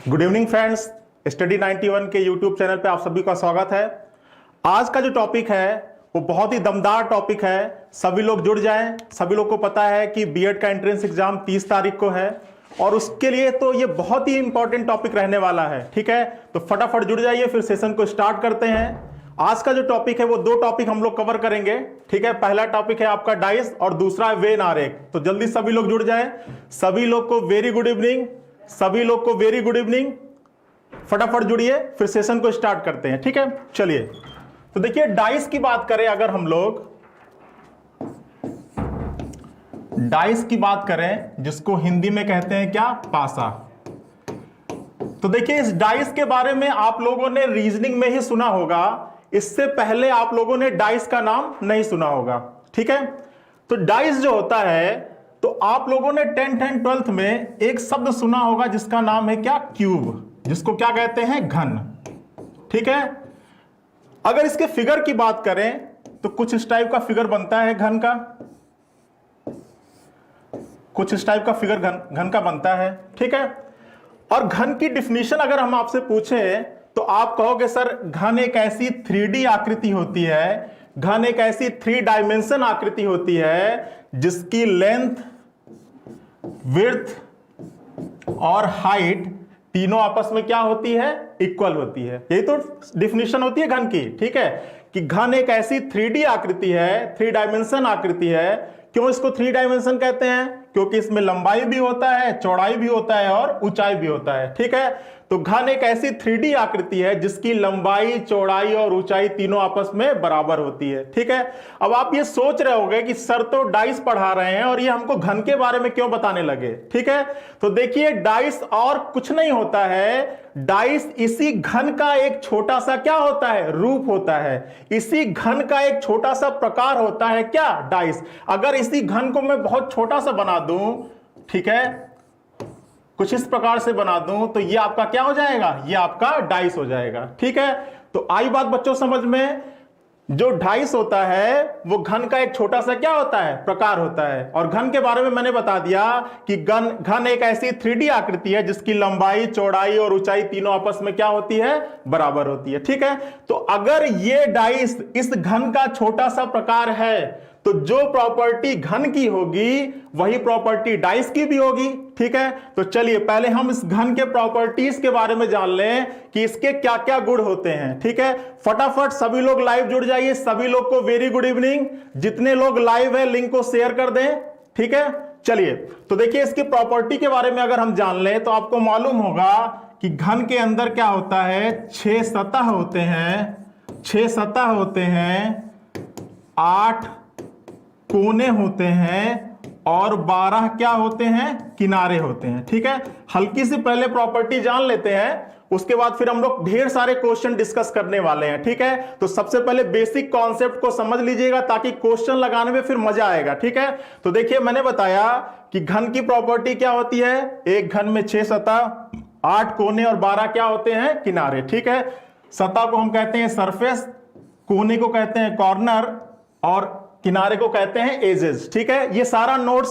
Good evening friends, study 91 के YouTube channel पे आप सभी का स्वागत है। आज का जो टॉपिक है वो बहुत ही दमदार टॉपिक है। सभी लोग जुड़ जाएं। सभी लोग को पता है कि बीएड का एंट्रेंस एग्जाम 30 तारीख को है और उसके लिए तो ये बहुत ही इंपॉर्टेंट टॉपिक रहने वाला है। ठीक है, तो फटाफट जुड़ जाइए, फिर सेशन को स्टार्ट करते हैं। आज का जो टॉपिक है वो दो टॉपिक हम लोग कवर करेंगे। ठीक है, पहला टॉपिक है आपका डाइस और दूसरा है वेन आरेख। तो जल्दी सभी लोग जुड़ जाएं। सभी लोग को वेरी गुड इवनिंग, सभी लोग को वेरी गुड इवनिंग। फटाफट जुड़िए, फिर सेशन को स्टार्ट करते हैं। ठीक है, चलिए। तो देखिए, डाइस की बात करें, अगर हम लोग डाइस की बात करें, जिसको हिंदी में कहते हैं क्या, पासा। तो देखिए, इस डाइस के बारे में आप लोगों ने रीजनिंग में ही सुना होगा। इससे पहले आप लोगों ने डाइस का नाम नहीं सुना होगा। ठीक है, तो डाइस जो होता है, तो आप लोगों ने 10th एंड 12th में एक शब्द सुना होगा जिसका नाम है क्या, क्यूब, जिसको क्या कहते हैं, घन। ठीक है, अगर इसके फिगर की बात करें तो कुछ इस टाइप का फिगर बनता है घन का, कुछ इस टाइप का फिगर घन का बनता है। ठीक है, और घन की डिफिनीशन अगर हम आपसे पूछें तो आप कहोगे सर, घन एक ऐसी 3D आकृति होती है, घन एक ऐसी 3 डायमेंशन आकृति होती है जिसकी लेंथ, विड्थ और हाइट तीनों आपस में क्या होती है, इक्वल होती है। यही तो डिफिनीशन होती है घन की। ठीक है, कि घन एक ऐसी 3D आकृति है, 3 डायमेंशन आकृति है। क्यों इसको 3 डायमेंशन कहते हैं? क्योंकि इसमें लंबाई भी होता है, चौड़ाई भी होता है और ऊंचाई भी होता है। ठीक है, तो घन एक ऐसी 3D आकृति है जिसकी लंबाई, चौड़ाई और ऊंचाई तीनों आपस में बराबर होती है। ठीक है, अब आप ये सोच रहे होंगे कि सर तो डाइस पढ़ा रहे हैं और ये हमको घन के बारे में क्यों बताने लगे। ठीक है, तो देखिए, डाइस और कुछ नहीं होता है। डाइस इसी घन का एक छोटा सा क्या होता है, रूप होता है। इसी घन का एक छोटा सा प्रकार होता है क्या, डाइस। अगर इसी घन को मैं बहुत छोटा सा बना दूं, ठीक है, कुछ इस प्रकार से बना दूं, तो ये आपका क्या हो जाएगा, ये आपका डाइस हो जाएगा। ठीक है, तो आई बात बच्चों समझ में। जो डाइस होता है वो घन का एक छोटा सा क्या होता है, प्रकार होता है। और घन के बारे में मैंने बता दिया कि घन एक ऐसी 3D आकृति है जिसकी लंबाई, चौड़ाई और ऊंचाई तीनों आपस में क्या होती है, बराबर होती है। ठीक है, तो अगर ये डाइस इस घन का छोटा सा प्रकार है तो जो प्रॉपर्टी घन की होगी वही प्रॉपर्टी डाइस की भी होगी। ठीक है, तो चलिए पहले हम इस घन के प्रॉपर्टीज के बारे में जान लें कि इसके क्या क्या गुण होते हैं। ठीक है, फटाफट सभी लोग लाइव जुड़ जाइए। सभी लोग को वेरी गुड इवनिंग। जितने लोग लाइव है लिंक को शेयर कर दें। ठीक है, चलिए। तो देखिए, इसकी प्रॉपर्टी के बारे में अगर हम जान लें तो आपको मालूम होगा कि घन के अंदर क्या होता है, 6 सतह होते हैं, 6 सतह होते हैं, 8 कोने होते हैं और 12 क्या होते हैं, किनारे होते हैं। ठीक है, हल्की सी पहले प्रॉपर्टी जान लेते हैं, उसके बाद फिर हम लोग ढेर सारे क्वेश्चन डिस्कस करने वाले हैं। ठीक है, तो सबसे पहले बेसिक कॉन्सेप्ट को समझ लीजिएगा ताकि क्वेश्चन लगाने में फिर मजा आएगा। ठीक है, तो देखिए, मैंने बताया कि घन की प्रॉपर्टी क्या होती है, एक घन में 6 सतह, 8 कोने और 12 क्या होते हैं, किनारे। ठीक है, सतह को हम कहते हैं सरफेस, कोने को कहते हैं कॉर्नर और किनारे को कहते हैं एजेस। ठीक है, ये सारा नोट्स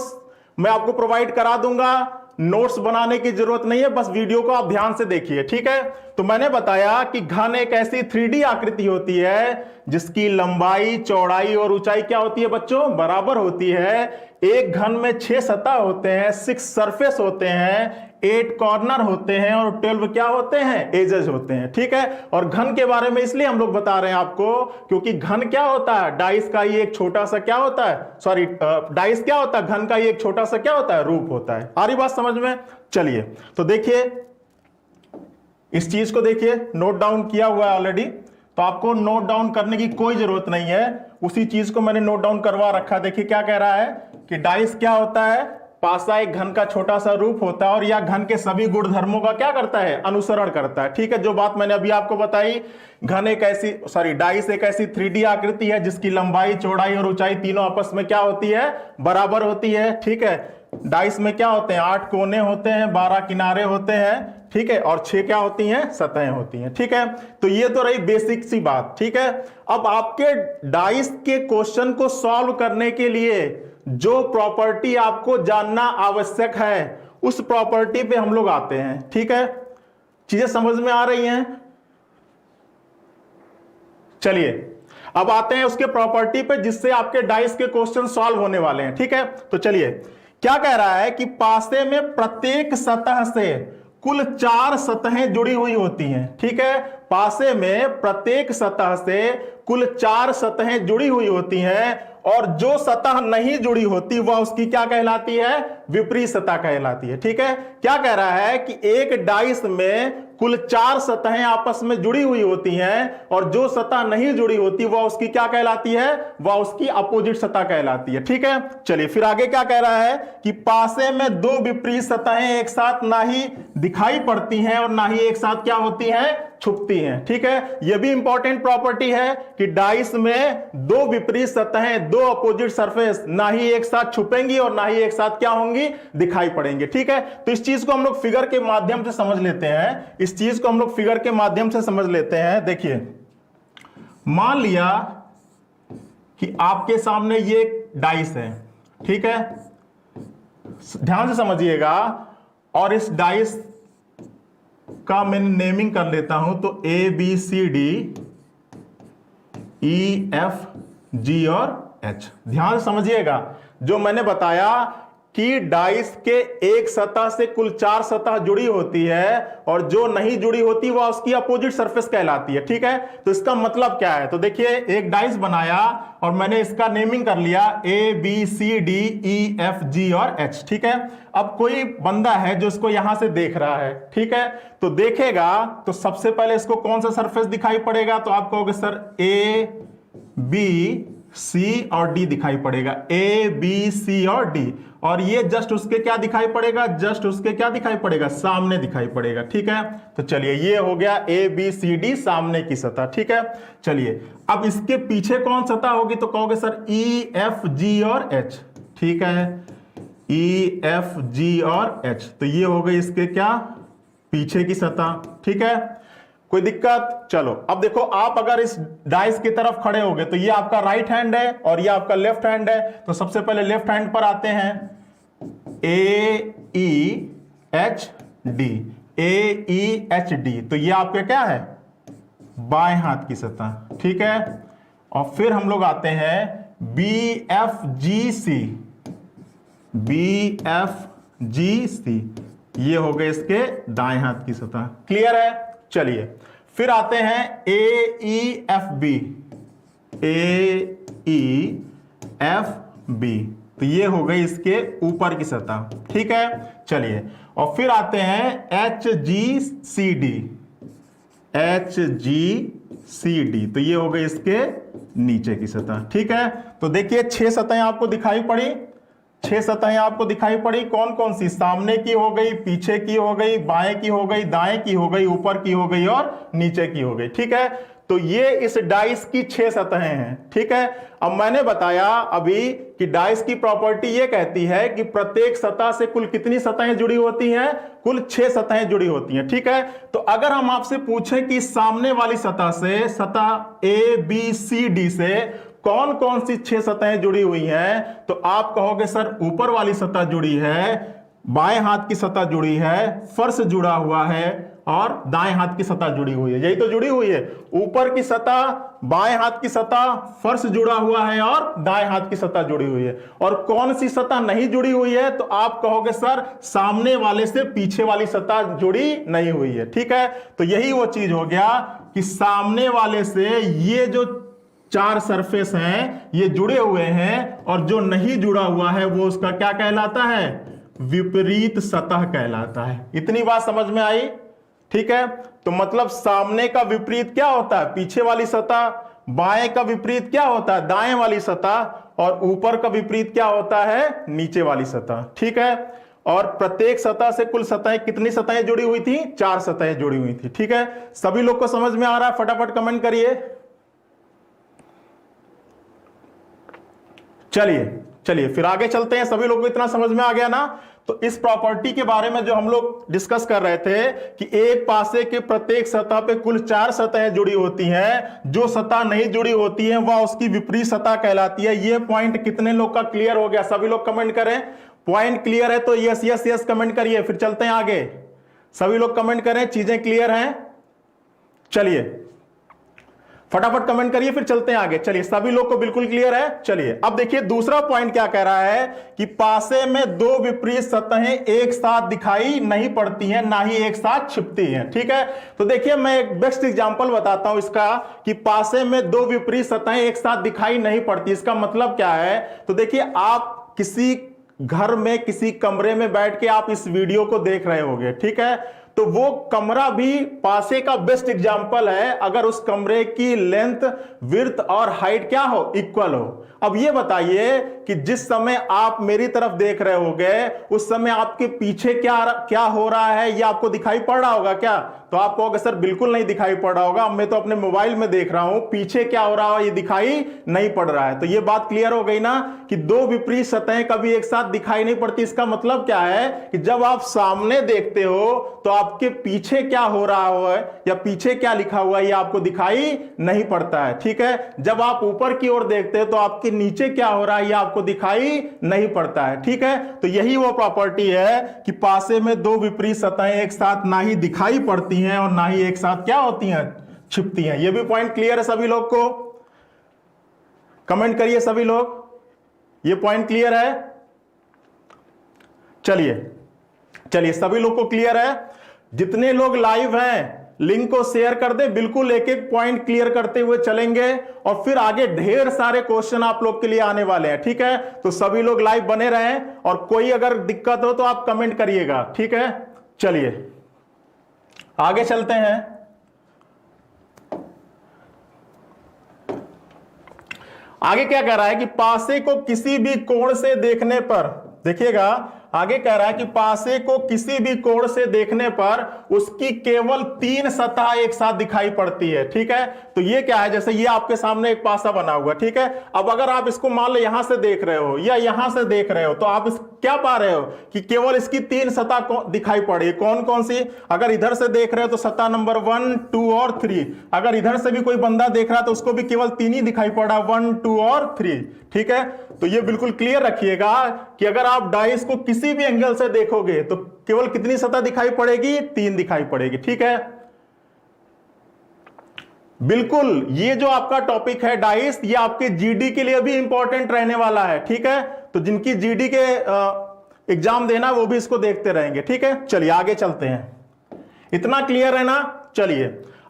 मैं आपको प्रोवाइड करा दूंगा। नोट्स बनाने की जरूरत नहीं है, बस वीडियो को आप ध्यान से देखिए। ठीक है, तो मैंने बताया कि घन एक ऐसी 3D आकृति होती है जिसकी लंबाई, चौड़ाई और ऊंचाई क्या होती है बच्चों, बराबर होती है। एक घन में 6 सतह होते हैं, 6 सरफेस होते हैं, 8 कॉर्नर होते हैं और 12 क्या होते हैं, एजेस होते हैं। ठीक है, और घन के बारे में इसलिए हम लोग बता रहे हैं आपको क्योंकि घन क्या होता है, डाइस का ही एक छोटा सा क्या होता है, सॉरी, डाइस क्या होता है, घन का ही एक छोटा सा क्या होता है, रूप होता है। आ रही बात समझ में? चलिए, तो देखिए, इस चीज को देखिए, नोट डाउन किया हुआ है ऑलरेडी, तो आपको नोट डाउन करने की कोई जरूरत नहीं है। उसी चीज को मैंने नोट डाउन करवा रखा। देखिए क्या कह रहा है कि डाइस क्या होता है, पासा एक घन का छोटा सा रूप होता है और यह घन के सभी गुणधर्मों का क्या करता है, अनुसरण करता है। ठीक है, जो बात मैंने अभी आपको बताई, घन एक ऐसी, सॉरी, डाइस एक ऐसी 3D आकृति है जिसकी लंबाई, चौड़ाई और ऊंचाई तीनों आपस में क्या होती है, बराबर होती है। ठीक है, डाइस में क्या होते हैं, 8 कोने होते हैं, 12 किनारे होते हैं। ठीक है, और 6 क्या होती हैं, सतहें होती हैं। ठीक है, तो ये तो रही बेसिक सी बात। ठीक है, अब आपके डाइस के क्वेश्चन को सॉल्व करने के लिए जो प्रॉपर्टी आपको जानना आवश्यक है उस प्रॉपर्टी पे हम लोग आते हैं। ठीक है, चीजें समझ में आ रही हैं? चलिए अब आते हैं उसके प्रॉपर्टी पे जिससे आपके डाइस के क्वेश्चन सॉल्व होने वाले हैं। ठीक है, तो चलिए क्या कह रहा है कि पासे में प्रत्येक सतह से कुल 4 सतहें जुड़ी हुई होती हैं। ठीक है, पासे में प्रत्येक सतह से कुल 4 सतहें जुड़ी हुई होती हैं और जो सतह नहीं जुड़ी होती वह उसकी क्या कहलाती है? विपरीत सतह कहलाती है। ठीक है, क्या कह रहा है कि एक डाइस में कुल 4 सतहें आपस में जुड़ी हुई होती हैं और जो सतह नहीं जुड़ी होती वह उसकी क्या कहलाती है? वह उसकी अपोजिट सतह कहलाती है। ठीक है, चलिए फिर आगे क्या कह रहा है कि पासे में 2 विपरीत सतहें एक साथ ना ही दिखाई पड़ती हैं और ना ही एक साथ क्या होती हैं? छुपती हैं। ठीक है, यह भी इंपॉर्टेंट प्रॉपर्टी है कि डाइस में 2 विपरीत सतहें, 2 अपोजिट सरफेस ना ही एक साथ छुपेंगी और ना ही एक साथ क्या होंगी? दिखाई पड़ेंगी। ठीक है, तो इस चीज को हम लोग फिगर के माध्यम से समझ लेते हैं। इस चीज को हम लोग फिगर के माध्यम से समझ लेते हैं। देखिए, मान लिया कि आपके सामने ये डाइस है। ठीक है, ध्यान से समझिएगा और इस डाइस का मैं नेमिंग कर लेता हूं तो A B C D E F G और H। ध्यान से समझिएगा, जो मैंने बताया कि डाइस के एक सतह से कुल 4 सतह जुड़ी होती है और जो नहीं जुड़ी होती वह उसकी अपोजिट सरफेस कहलाती है। ठीक है, तो इसका मतलब क्या है? तो देखिए, एक डाइस बनाया और मैंने इसका नेमिंग कर लिया A B C D E F G और H। ठीक है, अब कोई बंदा है जो इसको यहां से देख रहा है। ठीक है, तो देखेगा तो सबसे पहले इसको कौन सा सरफेस दिखाई पड़ेगा? तो आप कहोगे सर A B C और D दिखाई पड़ेगा। A B C और D, और ये जस्ट उसके क्या दिखाई पड़ेगा? जस्ट उसके क्या दिखाई पड़ेगा? सामने दिखाई पड़ेगा। ठीक है, तो चलिए ये हो गया A B C D सामने की सतह। ठीक है, चलिए अब इसके पीछे कौन सतह होगी? तो कहोगे सर E F G और H। ठीक है, E F G और H, तो ये हो गई इसके क्या? पीछे की सतह। ठीक है, कोई दिक्कत? चलो अब देखो, आप अगर इस डाइस की तरफ खड़े होगे तो ये आपका राइट हैंड है और ये आपका लेफ्ट हैंड है। तो सबसे पहले लेफ्ट हैंड पर आते हैं। A E H D, A E H D, तो ये आपके क्या है? बाएं हाथ की सतह। ठीक है, और फिर हम लोग आते हैं B F G C, B F G C, ये हो गए इसके दाएं हाथ की सतह। क्लियर है? चलिए फिर आते हैं A E F B, A E F B, तो ये हो गई इसके ऊपर की सतह। ठीक है, चलिए और फिर आते हैं H G C D, H G C D, तो ये हो गई इसके नीचे की सतह। ठीक है, तो देखिए 6 सतहें आपको दिखाई पड़ी। 6 सतहें आपको दिखाई पड़ी। कौन कौन सी? सामने की हो गई, पीछे की हो गई, बाएं की हो गई, दाएं की हो गई, ऊपर की हो गई और नीचे की हो गई। ठीक है, तो ये इस डाइस की 6 सतहें हैं। ठीक है, अब मैंने बताया अभी कि डाइस की प्रॉपर्टी ये कहती है कि प्रत्येक सतह से कुल कितनी सतहें जुड़ी होती हैं? कुल 6 सतहें जुड़ी होती हैं। ठीक है, तो अगर हम आपसे पूछें कि सामने वाली सतह से, सतह A B C D से कौन कौन सी 6 सतहें जुड़ी हुई हैं, तो आप कहोगे सर ऊपर वाली सतह जुड़ी है, बाएं हाथ की सतह जुड़ी है, फर्श जुड़ा हुआ है और दाएं हाथ की सतह जुड़ी हुई है। यही तो जुड़ी हुई है, ऊपर की सतह, बाएं हाथ की सतह, फर्श जुड़ा हुआ है और दाएं हाथ की सतह जुड़ी हुई है। और कौन सी सतह नहीं जुड़ी हुई है? तो आप कहोगे सर सामने वाले से पीछे वाली सतह जुड़ी नहीं हुई है। ठीक है, तो यही वो चीज हो गया कि सामने वाले से ये जो 4 सरफेस हैं ये जुड़े हुए हैं और जो नहीं जुड़ा हुआ है वो उसका क्या कहलाता है? विपरीत सतह कहलाता है। इतनी बात समझ में आई? ठीक है, तो मतलब सामने का विपरीत क्या होता है? पीछे वाली सतह। बाएं का विपरीत क्या होता है? दाएं वाली सतह। और ऊपर का विपरीत क्या होता है? नीचे वाली सतह। ठीक है, और प्रत्येक सतह से कुल सतहें, कितनी सतहें जुड़ी हुई थी? 4 सतहें जुड़ी हुई थी। ठीक है, सभी लोग को समझ में आ रहा है? फटाफट कमेंट करिए। चलिए फिर आगे चलते हैं। सभी लोगों को इतना समझ में आ गया ना? तो इस प्रॉपर्टी के बारे में जो हम लोग डिस्कस कर रहे थे कि एक पासे के प्रत्येक सतह पे कुल 4 सतहें जुड़ी होती हैं, जो सतह नहीं जुड़ी होती है वह उसकी विपरीत सतह कहलाती है। ये पॉइंट कितने लोग का क्लियर हो गया? सभी लोग कमेंट करें। पॉइंट क्लियर है तो यस यस यस कमेंट करिए। फिर चलते हैं आगे। सभी लोग कमेंट करें, चीजें क्लियर हैं? चलिए फटाफट कमेंट करिए, फिर चलते हैं आगे। चलिए सभी लोग को बिल्कुल क्लियर है। चलिए अब देखिए दूसरा पॉइंट क्या कह रहा है कि पासे में दो विपरीत सतहें एक साथ दिखाई नहीं पड़ती हैं, ना ही एक साथ छिपती हैं। ठीक है, तो देखिए मैं एक बेस्ट एग्जांपल बताता हूं इसका कि पासे में दो विपरीत सतहें एक साथ दिखाई नहीं पड़ती, इसका मतलब क्या है। तो देखिए आप किसी घर में किसी कमरे में बैठ के आप इस वीडियो को देख रहे होंगे, ठीक है, तो वो कमरा भी पासे का बेस्ट एग्जाम्पल है अगर उस कमरे की लेंथ, विड्थ और हाइट क्या हो, इक्वल हो। अब ये बताइए कि जिस समय आप मेरी तरफ देख रहे होगे उस समय आपके पीछे क्या हो रहा है ये आपको दिखाई पड़ रहा होगा क्या? तो आप कहोगे सर बिल्कुल नहीं दिखाई पड़ रहा होगा, मैं तो अपने मोबाइल में देख रहा हूं, पीछे क्या हो रहा है ये दिखाई नहीं पड़ रहा है। तो ये बात क्लियर हो गई ना कि दो विपरीत सतहें कभी एक साथ दिखाई नहीं पड़ती। इसका मतलब क्या है कि जब आप सामने देखते हो तो आपके पीछे क्या हो रहा है या पीछे क्या लिखा हुआ है ये आपको दिखाई नहीं पड़ता है। ठीक है, जब आप ऊपर की ओर देखते हो तो आपके नीचे क्या हो रहा है ये आपको दिखाई नहीं पड़ता है। ठीक है, तो यही वो प्रॉपर्टी है कि पासे में दो विपरीत सतहें एक साथ ना ही दिखाई पड़ती हैं और ना ही एक साथ क्या होती हैं, छिपती हैं। ये भी पॉइंट क्लियर है सभी लोग को? कमेंट करिए सभी लोग, ये पॉइंट क्लियर है? चलिए सभी लोग को क्लियर है? जितने लोग लाइव हैं लिंक को शेयर कर दे, बिल्कुल एक एक पॉइंट क्लियर करते हुए चलेंगे और फिर आगे ढेर सारे क्वेश्चन आप लोग के लिए आने वाले हैं। ठीक है, तो सभी लोग लाइव बने रहें और कोई अगर दिक्कत हो तो आप कमेंट करिएगा। ठीक है, चलिए आगे चलते हैं। आगे क्या कह रहा है कि पासे को किसी भी कोण से देखने पर, देखिएगा आगे कह रहा है कि पासे को किसी भी कोण से देखने पर उसकी केवल तीन सतह एक साथ दिखाई पड़ती है। ठीक है, तो ये क्या है, जैसे ये आपके सामने एक पासा बना हुआ, ठीक है, अब अगर आप इसको मान लो यहां से देख रहे हो या यहां से देख रहे हो तो आप क्या पा रहे हो कि केवल इसकी तीन सतह दिखाई पड़ी। कौन कौन सी? अगर इधर से देख रहे हो तो सतह नंबर 1, 2 और 3। अगर इधर से भी कोई बंदा देख रहा है तो उसको भी केवल तीन ही दिखाई पड़ा, 1, 2 और 3। ठीक है, तो ये बिल्कुल क्लियर रखिएगा कि अगर आप डाइस को किसी भी एंगल से देखोगे तो केवल कितनी सतह दिखाई पड़ेगी, तीन दिखाई पड़ेगी। ठीक है, बिल्कुल ये जो आपका टॉपिक है डाइस, ये आपके जीडी के लिए भी इंपॉर्टेंट रहने वाला है। ठीक है, तो जिनकी जीडी के एग्जाम देना वो भी इसको देखते रहेंगे। ठीक है, चलिए आगे चलते हैं। इतना क्लियर है ना? चलिए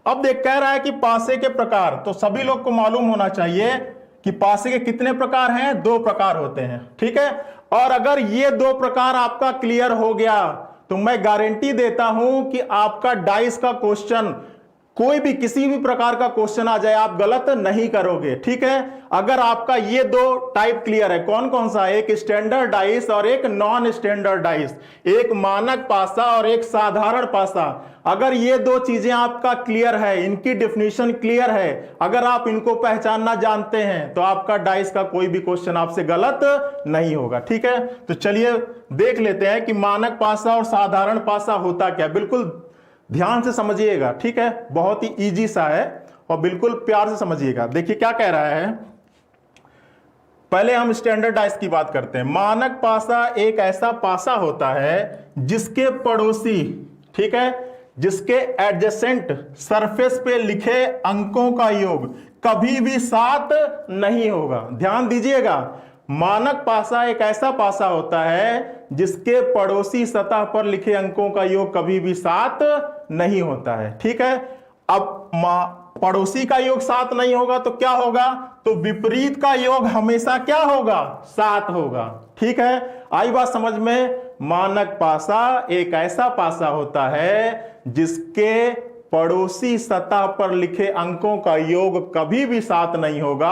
अब कह रहा है कि पासे के प्रकार, तो सभी लोग को मालूम होना चाहिए कि पासे के कितने प्रकार हैं, दो प्रकार होते हैं। ठीक है, और अगर ये दो प्रकार आपका क्लियर हो गया तो मैं गारंटी देता हूं कि आपका डाइस का क्वेश्चन, कोई भी किसी भी प्रकार का क्वेश्चन आ जाए आप गलत नहीं करोगे। ठीक है, अगर आपका ये दो टाइप क्लियर है, कौन कौन सा? एक स्टैंडर्ड डाइस और एक नॉन स्टैंडर्ड डाइस, एक मानक पासा और एक साधारण पासा। अगर ये दो चीजें आपका क्लियर है, इनकी डेफिनेशन क्लियर है, अगर आप इनको पहचानना जानते हैं तो आपका डाइस का कोई भी क्वेश्चन आपसे गलत नहीं होगा। ठीक है, तो चलिए देख लेते हैं कि मानक पासा और साधारण पासा होता क्या। बिल्कुल ध्यान से समझिएगा। ठीक है, बहुत ही इजी सा है और बिल्कुल प्यार से समझिएगा। देखिए क्या कह रहा है, पहले हम स्टैंडर्ड डाइस की बात करते हैं। मानक पासा एक ऐसा पासा होता है जिसके पड़ोसी, ठीक है, जिसके एडजेसेंट सरफेस पे लिखे अंकों का योग कभी भी सात नहीं होगा। ध्यान दीजिएगा, मानक पासा एक ऐसा पासा होता है जिसके पड़ोसी सतह पर लिखे अंकों का योग कभी भी सात नहीं होता है। ठीक है, अब पड़ोसी का योग सात नहीं होगा तो क्या होगा? तो विपरीत का योग हमेशा क्या होगा? सात होगा। ठीक है, आई बात समझ में? मानक पासा एक ऐसा पासा होता है जिसके पड़ोसी सतह पर लिखे अंकों का योग कभी भी सात नहीं होगा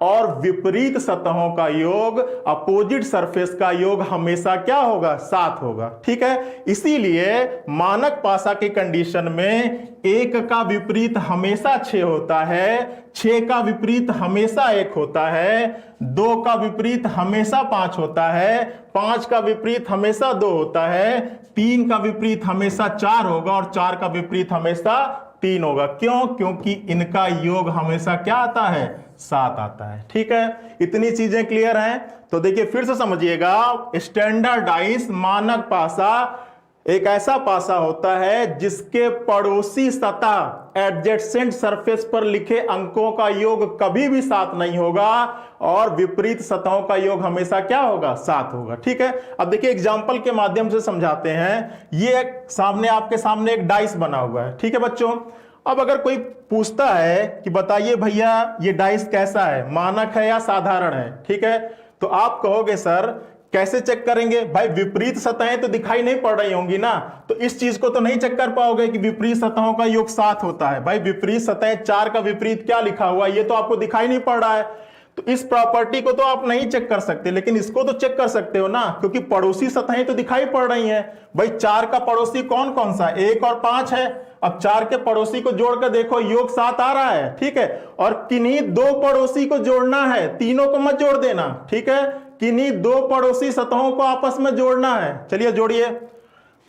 और विपरीत सतहों का योग, अपोजिट सरफेस का योग हमेशा क्या होगा? सात होगा। ठीक है, इसीलिए मानक पासा की कंडीशन में एक का विपरीत हमेशा 6 होता है, 6 का विपरीत हमेशा 1 होता है, 2 का विपरीत हमेशा 5 होता है, 5 का विपरीत हमेशा 2 होता है, 3 का विपरीत हमेशा 4 होगा और 4 का विपरीत हमेशा 3 होगा। क्यों? क्योंकि इनका योग हमेशा क्या आता है? 7 आता है। ठीक है, इतनी चीजें क्लियर हैं? तो देखिए फिर से समझिएगा, स्टैंडर्ड डाइस मानक पासा एक ऐसा पासा होता है जिसके पड़ोसी सतह एडजेसेंट सरफेस पर लिखे अंकों का योग कभी भी 7 नहीं होगा और विपरीत सतहों का योग हमेशा क्या होगा, 7 होगा। ठीक है, अब देखिए एग्जांपल के माध्यम से समझाते हैं। ये आपके सामने एक डाइस बना हुआ है। ठीक है बच्चों, अब अगर कोई पूछता है कि बताइए भैया ये डाइस कैसा है, मानक है या साधारण है, ठीक है, तो आप कहोगे सर कैसे चेक करेंगे भाई, विपरीत सतहें तो दिखाई नहीं पड़ रही होंगी ना, तो इस चीज को तो नहीं चेक कर पाओगे कि विपरीत सतहों का योग 7 होता है। भाई विपरीत सतह 4 का विपरीत क्या लिखा हुआ है ये तो आपको दिखाई नहीं पड़ रहा है, तो इस प्रॉपर्टी को तो आप नहीं चेक कर सकते, लेकिन इसको तो चेक कर सकते हो ना, क्योंकि पड़ोसी सतहें तो दिखाई पड़ रही हैं। भाई 4 का पड़ोसी कौन कौन सा, 1 और 5 है। अब 4 के पड़ोसी को जोड़कर देखो योग 7 आ रहा है। ठीक है, और किन्हीं 2 पड़ोसी को जोड़ना है, तीनों को मत जोड़ देना। ठीक है, किन्हीं 2 पड़ोसी सतहों को आपस में जोड़ना है। चलिए जोड़िए,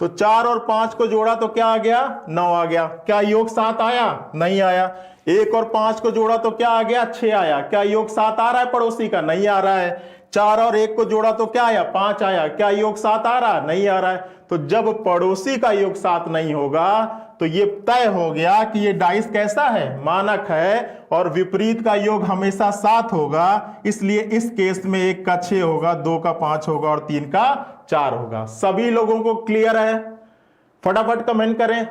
तो 4 और 5 को जोड़ा तो क्या आ गया, 9 आ गया। क्या योग 7 आया, नहीं आया। 1 और 5 को जोड़ा तो क्या आ गया, 6 आया। क्या योग 7 आ रहा है पड़ोसी का, नहीं आ रहा है। 4 और 1 को जोड़ा तो क्या आया, 5 आया। क्या योग 7 आ रहा है, नहीं आ रहा है। तो जब पड़ोसी का योग 7 नहीं होगा तो ये तय हो गया कि ये डाइस कैसा है, मानक है, और विपरीत का योग हमेशा 7 होगा। इसलिए इस केस में 1 का 6 होगा, 2 का 5 होगा और 3 का 4 होगा। सभी लोगों को क्लियर है? फटाफट कमेंट करें।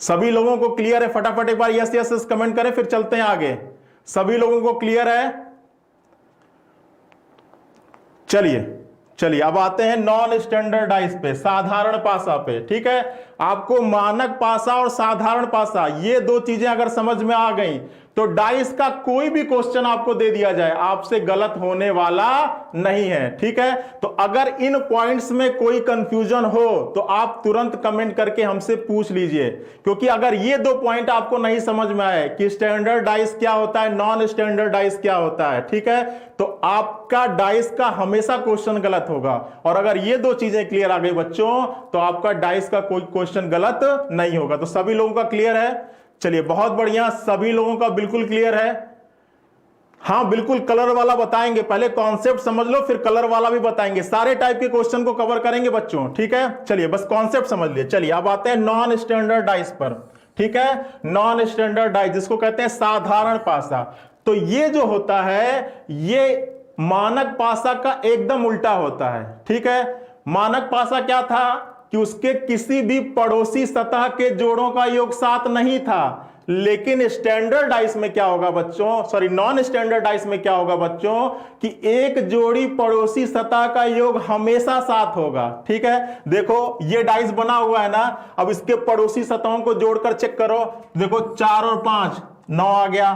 सभी लोगों को क्लियर है? फटाफट एक बार यस यस यस कमेंट करें, फिर चलते हैं आगे। सभी लोगों को क्लियर है? चलिए अब आते हैं नॉन स्टैंडर्ड डाइस पे, साधारण पासा पे। ठीक है, आपको मानक पासा और साधारण पासा ये 2 चीजें अगर समझ में आ गई तो डाइस का कोई भी क्वेश्चन आपको दे दिया जाए आपसे गलत होने वाला नहीं है। ठीक है, तो अगर इन पॉइंट्स में कोई कंफ्यूजन हो तो आप तुरंत कमेंट करके हमसे पूछ लीजिए, क्योंकि अगर ये 2 पॉइंट आपको नहीं समझ में आए कि स्टैंडर्ड डाइस क्या होता है, नॉन स्टैंडर्ड डाइस क्या होता है, ठीक है, तो आपका डाइस का हमेशा क्वेश्चन गलत होगा। और अगर ये 2 चीजें क्लियर आ गई बच्चों तो आपका डाइस का कोई क्वेश्चन गलत नहीं होगा। तो सभी लोगों का क्लियर है? चलिए बहुत बढ़िया, सभी लोगों का बिल्कुल क्लियर है। हाँ बिल्कुल, कलर वाला बताएंगे, पहले कॉन्सेप्ट समझ लो फिर कलर वाला भी बताएंगे। सारे टाइप के क्वेश्चन को कवर करेंगे बच्चों। ठीक है, चलिए बस कॉन्सेप्ट समझ लिए। चलिए अब आते हैं नॉन स्टैंडर्ड डाइस पर। ठीक है, नॉन स्टैंडर्ड डाइस जिसको कहते हैं साधारण पासा। तो ये जो होता है ये मानक पासा का एकदम उल्टा होता है। ठीक है, मानक पासा क्या था कि उसके किसी भी पड़ोसी सतह के जोड़ों का योग 7 नहीं था। लेकिन स्टैंडर्ड डाइस में क्या होगा बच्चों, सॉरी नॉन स्टैंडर्ड डाइस में क्या होगा बच्चों कि एक जोड़ी पड़ोसी सतह का योग हमेशा 7 होगा। ठीक है, देखो ये डाइस बना हुआ है ना, अब इसके पड़ोसी सतहों को जोड़कर चेक करो। देखो 4 और 5 9 आ गया,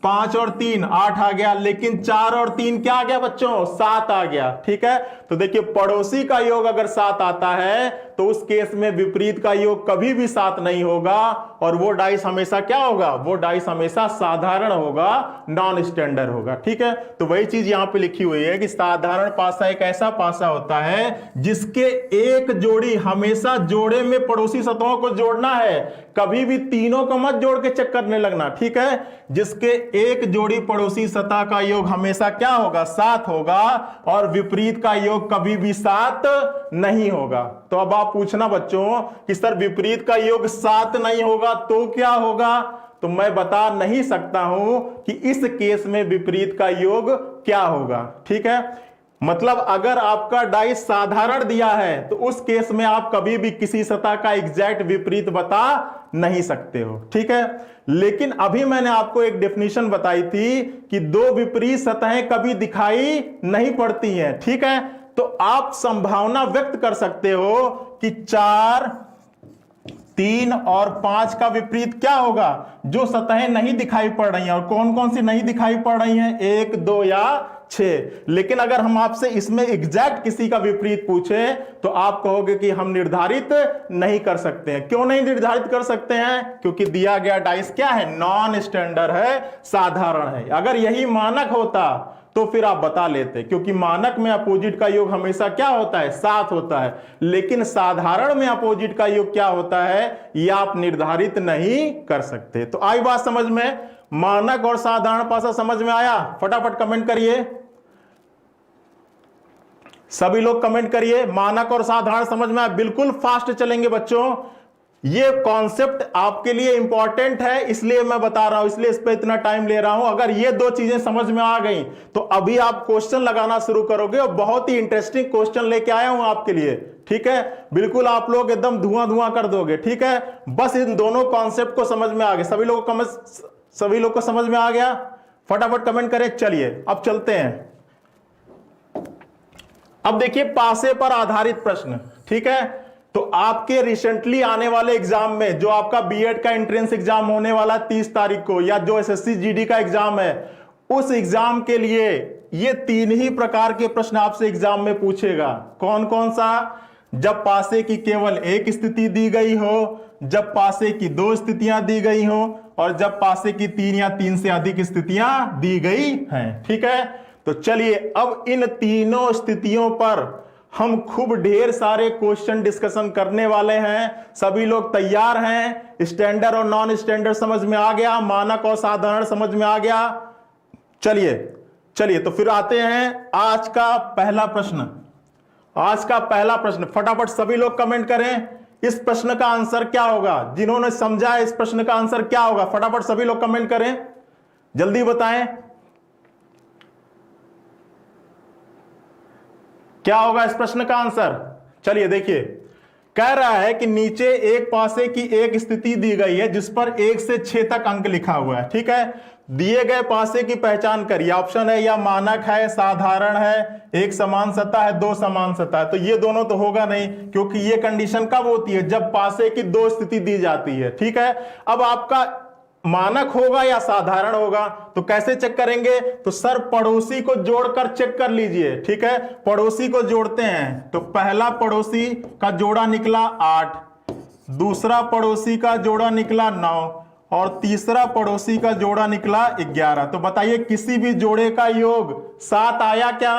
5 और 3 8 आ गया, लेकिन 4 और 3 क्या आ गया बच्चों, 7 आ गया। ठीक है, तो देखिए पड़ोसी का योग अगर 7 आता है तो उस केस में विपरीत का योग कभी भी 7 नहीं होगा और वो डाइस हमेशा क्या होगा, वो डाइस हमेशा साधारण होगा, नॉन स्टैंडर्ड होगा। ठीक है, तो वही चीज यहां पे लिखी हुई है कि साधारण पासा एक ऐसा पासा होता है जिसके एक जोड़ी हमेशा जोड़े में पड़ोसी सतहों को जोड़ना है, कभी भी तीनों को मत जोड़ के चेक करने लगना। ठीक है, जिसके एक जोड़ी पड़ोसी सतह का योग हमेशा क्या होगा, 7 होगा और विपरीत का योग कभी भी 7 नहीं होगा। तो अब आप पूछना बच्चों कि सर विपरीत का योग 7 नहीं होगा तो क्या होगा, तो मैं बता नहीं सकता हूं कि इस केस में विपरीत का योग क्या होगा। ठीक है, मतलब अगर आपका डाइस साधारण दिया है तो उस केस में आप कभी भी किसी सतह का एग्जैक्ट विपरीत बता नहीं सकते हो। ठीक है, लेकिन अभी मैंने आपको एक डेफिनेशन बताई थी कि 2 विपरीत सतहें कभी दिखाई नहीं पड़ती हैं। ठीक है, तो आप संभावना व्यक्त कर सकते हो कि 4 3 और 5 का विपरीत क्या होगा, जो सतहें नहीं दिखाई पड़ रही हैं। और कौन कौन सी नहीं दिखाई पड़ रही हैं, 1 2 या 6। लेकिन अगर हम आपसे इसमें एग्जैक्ट किसी का विपरीत पूछे तो आप कहोगे कि हम निर्धारित नहीं कर सकते हैं। क्यों नहीं निर्धारित कर सकते हैं, क्योंकि दिया गया डाइस क्या है, नॉन स्टैंडर्ड है, साधारण है। अगर यही मानक होता तो फिर आप बता लेते, क्योंकि मानक में अपोजिट का योग हमेशा क्या होता है, 7 होता है। लेकिन साधारण में अपोजिट का योग क्या होता है ये आप निर्धारित नहीं कर सकते। तो आई बात समझ में, मानक और साधारण पासा समझ में आया? फटाफट कमेंट करिए, सभी लोग कमेंट करिए। मानक और साधारण समझ में आया? बिल्कुल फास्ट चलेंगे बच्चों, ये कॉन्सेप्ट आपके लिए इंपॉर्टेंट है इसलिए मैं बता रहा हूं, इसलिए इस पे इतना टाइम ले रहा हूं। अगर ये दो चीजें समझ में आ गई तो अभी आप क्वेश्चन लगाना शुरू करोगे और बहुत ही इंटरेस्टिंग क्वेश्चन लेके आया हूं आपके लिए, ठीक है। बिल्कुल आप लोग एकदम धुआं धुआं कर दोगे, ठीक है। बस इन दोनों कॉन्सेप्ट को समझ में आ गया। सभी लोग को समझ में आ गया? फटाफट कमेंट करें। चलिए अब चलते हैं। अब देखिए पासे पर आधारित प्रश्न, ठीक है। तो आपके रिसेंटली आने वाले एग्जाम में जो आपका बीएड का एंट्रेंस एग्जाम होने वाला 30 तारीख को, या जो एसएससी जीडी का एग्जाम है, उस एग्जाम के लिए ये 3 ही प्रकार के प्रश्न आपसे एग्जाम में पूछेगा। कौन कौन सा? जब पासे की केवल एक स्थिति दी गई हो, जब पासे की 2 स्थितियां दी गई हो, और जब पासे की 3 या 3 से अधिक स्थितियां दी गई हैं, ठीक है। तो चलिए अब इन तीनों स्थितियों पर हम खूब ढेर सारे क्वेश्चन डिस्कशन करने वाले हैं। सभी लोग तैयार हैं? स्टैंडर्ड और नॉन स्टैंडर्ड समझ में आ गया, मानक और साधारण समझ में आ गया। चलिए तो फिर आते हैं आज का पहला प्रश्न। आज का पहला प्रश्न फटाफट सभी लोग कमेंट करें, इस प्रश्न का आंसर क्या होगा? जिन्होंने समझा है इस प्रश्न का आंसर क्या होगा, फटाफट सभी लोग कमेंट करें, जल्दी बताएं क्या होगा इस प्रश्न का आंसर। चलिए देखिए, कह रहा है कि नीचे एक पासे की एक स्थिति दी गई है जिस पर 1 से 6 तक अंक लिखा हुआ है, ठीक है। दिए गए पासे की पहचान करिए। ऑप्शन है या मानक है, साधारण है, एक समान सतह है, 2 समान सतह है। तो ये दोनों तो होगा नहीं, क्योंकि ये कंडीशन कब होती है? जब पासे की 2 स्थिति दी जाती है, ठीक है। अब आपका मानक होगा या साधारण होगा, तो कैसे चेक करेंगे? तो सर पड़ोसी को जोड़कर चेक कर लीजिए, ठीक है। पड़ोसी को जोड़ते हैं तो पहला पड़ोसी का जोड़ा निकला 8, दूसरा पड़ोसी का जोड़ा निकला 9, और तीसरा पड़ोसी का जोड़ा निकला 11। तो बताइए किसी भी जोड़े का योग 7 आया क्या?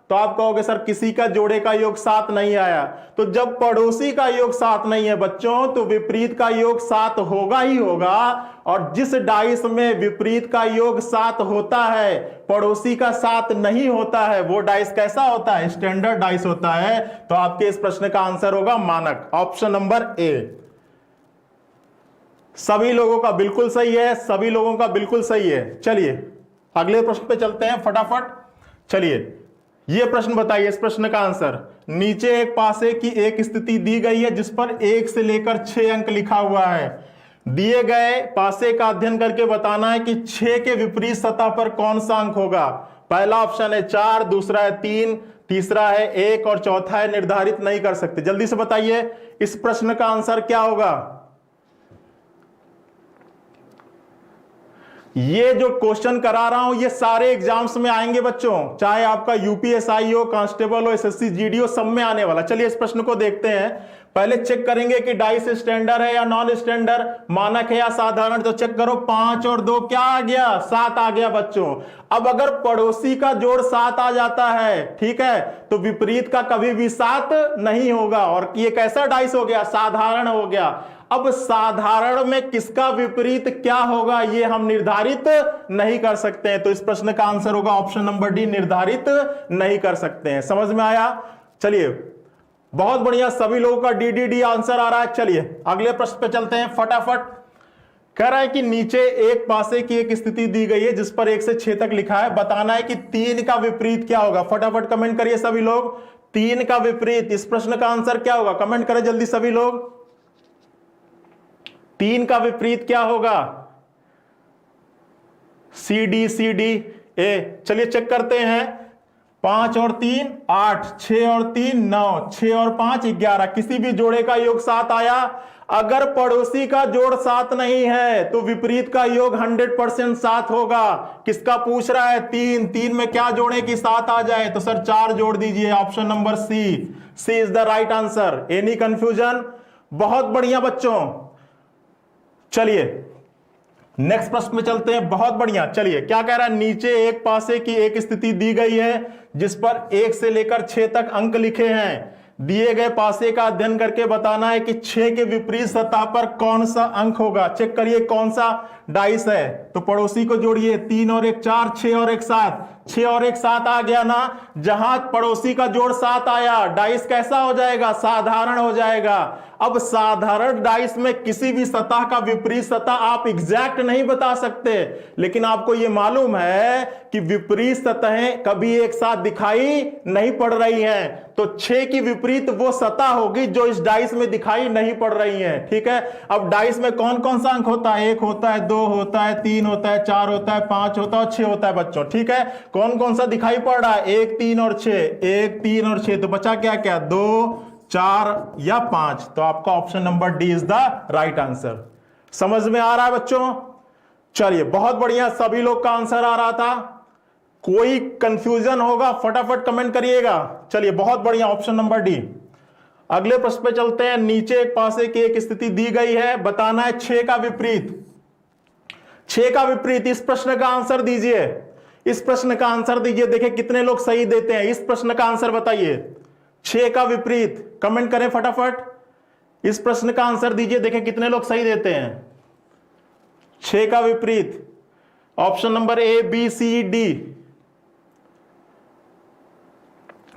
तो आप कहोगे सर किसी का जोड़े का योग 7 नहीं आया। तो जब पड़ोसी का योग 7 नहीं है बच्चों, तो विपरीत का योग 7 होगा ही होगा। और जिस डाइस में विपरीत का योग 7 होता है, पड़ोसी का 7 नहीं होता है, वो डाइस कैसा होता है? स्टैंडर्ड डाइस होता है। तो आपके इस प्रश्न का आंसर होगा मानक, ऑप्शन नंबर ए। सभी लोगों का बिल्कुल सही है, सभी लोगों का बिल्कुल सही है। चलिए अगले प्रश्न पे चलते हैं फटाफट। चलिए ये प्रश्न बताइए, इस प्रश्न का आंसर। नीचे एक पासे की एक स्थिति दी गई है जिस पर 1 से लेकर 6 अंक लिखा हुआ है। दिए गए पासे का अध्ययन करके बताना है कि 6 के विपरीत सतह पर कौन सा अंक होगा। पहला ऑप्शन है 4, दूसरा है 3, तीसरा है 1 और चौथा है निर्धारित नहीं कर सकते। जल्दी से बताइए इस प्रश्न का आंसर क्या होगा। ये जो क्वेश्चन करा रहा हूं ये सारे एग्जाम्स में आएंगे बच्चों, चाहे आपका यूपीएसआई हो, कांस्टेबल हो, एसएससी जीडी हो, सब में आने वाला। चलिए इस प्रश्न को देखते हैं। पहले चेक करेंगे कि डाइस स्टैंडर्ड है या नॉन स्टैंडर्ड, मानक है या साधारण। तो चेक करो, 5 और 2 क्या आ गया? 7 आ गया बच्चों। अब अगर पड़ोसी का जोड़ 7 आ जाता है, ठीक है, तो विपरीत का कभी भी 7 नहीं होगा, और ये कैसा डाइस हो गया? साधारण हो गया। अब साधारण में किसका विपरीत क्या होगा ये हम निर्धारित नहीं कर सकते हैं। तो इस प्रश्न का आंसर होगा ऑप्शन नंबर डी, निर्धारित नहीं कर सकते हैं। समझ में आया? चलिए बहुत बढ़िया, सभी लोगों का डी आंसर आ रहा है। चलिए अगले प्रश्न पे चलते हैं फटाफट। कह रहा है कि नीचे एक पासे की एक स्थिति दी गई है जिस पर 1 से 6 तक लिखा है। बताना है कि 3 का विपरीत क्या होगा। फटाफट कमेंट करिए सभी लोग, 3 का विपरीत, इस प्रश्न का आंसर क्या होगा? कमेंट करें जल्दी सभी लोग, 3 का विपरीत क्या होगा? C D A. चलिए चेक करते हैं। 5 और 3 8, 6 और 3 9, 6 और 5 11। किसी भी जोड़े का योग 7 आया। अगर पड़ोसी का जोड़ 7 नहीं है तो विपरीत का योग 100% 7 होगा। किसका पूछ रहा है? 3 में क्या जोड़े कि 7 आ जाए? तो सर 4 जोड़ दीजिए, option number C is the right answer. Any confusion? बहुत बढ़िया बच्चों। चलिए नेक्स्ट प्रश्न में चलते हैं। बहुत बढ़िया। चलिए क्या कह रहा है? नीचे एक पासे की एक स्थिति दी गई है जिस पर 1 से लेकर 6 तक अंक लिखे हैं। दिए गए पासे का अध्ययन करके बताना है कि 6 के विपरीत सतह पर कौन सा अंक होगा। चेक करिए कौन सा डाइस है तो पड़ोसी को जोड़िए, 3 और 1 4, 6 और 1 7, 6 और 1 7 आ गया ना। जहां पड़ोसी का जोड़ 7 आया, डाइस कैसा हो जाएगा? साधारण हो जाएगा। अब साधारण डाइस में किसी भी सतह का विपरीत सतह आप एग्जैक्ट नहीं बता सकते, लेकिन आपको यह मालूम है कि विपरीत सतहें कभी एक साथ दिखाई नहीं पड़ रही हैं, तो 6 की विपरीत वो सतह होगी जो इस डाइस में दिखाई नहीं पड़ रही है। ठीक है, अब डाइस में कौन कौन सा अंक होता है? 1 होता है, 2 होता है, 3 होता है, 4 होता है, 5 होता है और 6 होता है बच्चों। ठीक है, कौन कौन सा दिखाई पड़ रहा है? 1 3 और 6, 1 3 और 6, तो बचा क्या क्या? 2 4 या 5। तो आपका option number D is the right answer. समझ में आ रहा है बच्चों? चलिए बहुत बढ़िया, सभी लोग का आंसर आ रहा था। कोई कंफ्यूजन होगा फटाफट कमेंट करिएगा। चलिए बहुत बढ़िया, ऑप्शन नंबर डी। अगले प्रश्न पे चलते हैं। नीचे एक पासे की एक स्थिति दी गई है, बताना है 6 का विपरीत। 6 का विपरीत, इस प्रश्न का आंसर दीजिए। इस प्रश्न का आंसर दीजिए, देखिए कितने लोग सही देते हैं। इस प्रश्न का आंसर बताइए, 6 का विपरीत। कमेंट करें फटाफट, इस प्रश्न का आंसर दीजिए, देखिए कितने लोग सही देते हैं। 6 का विपरीत, option number A B C D.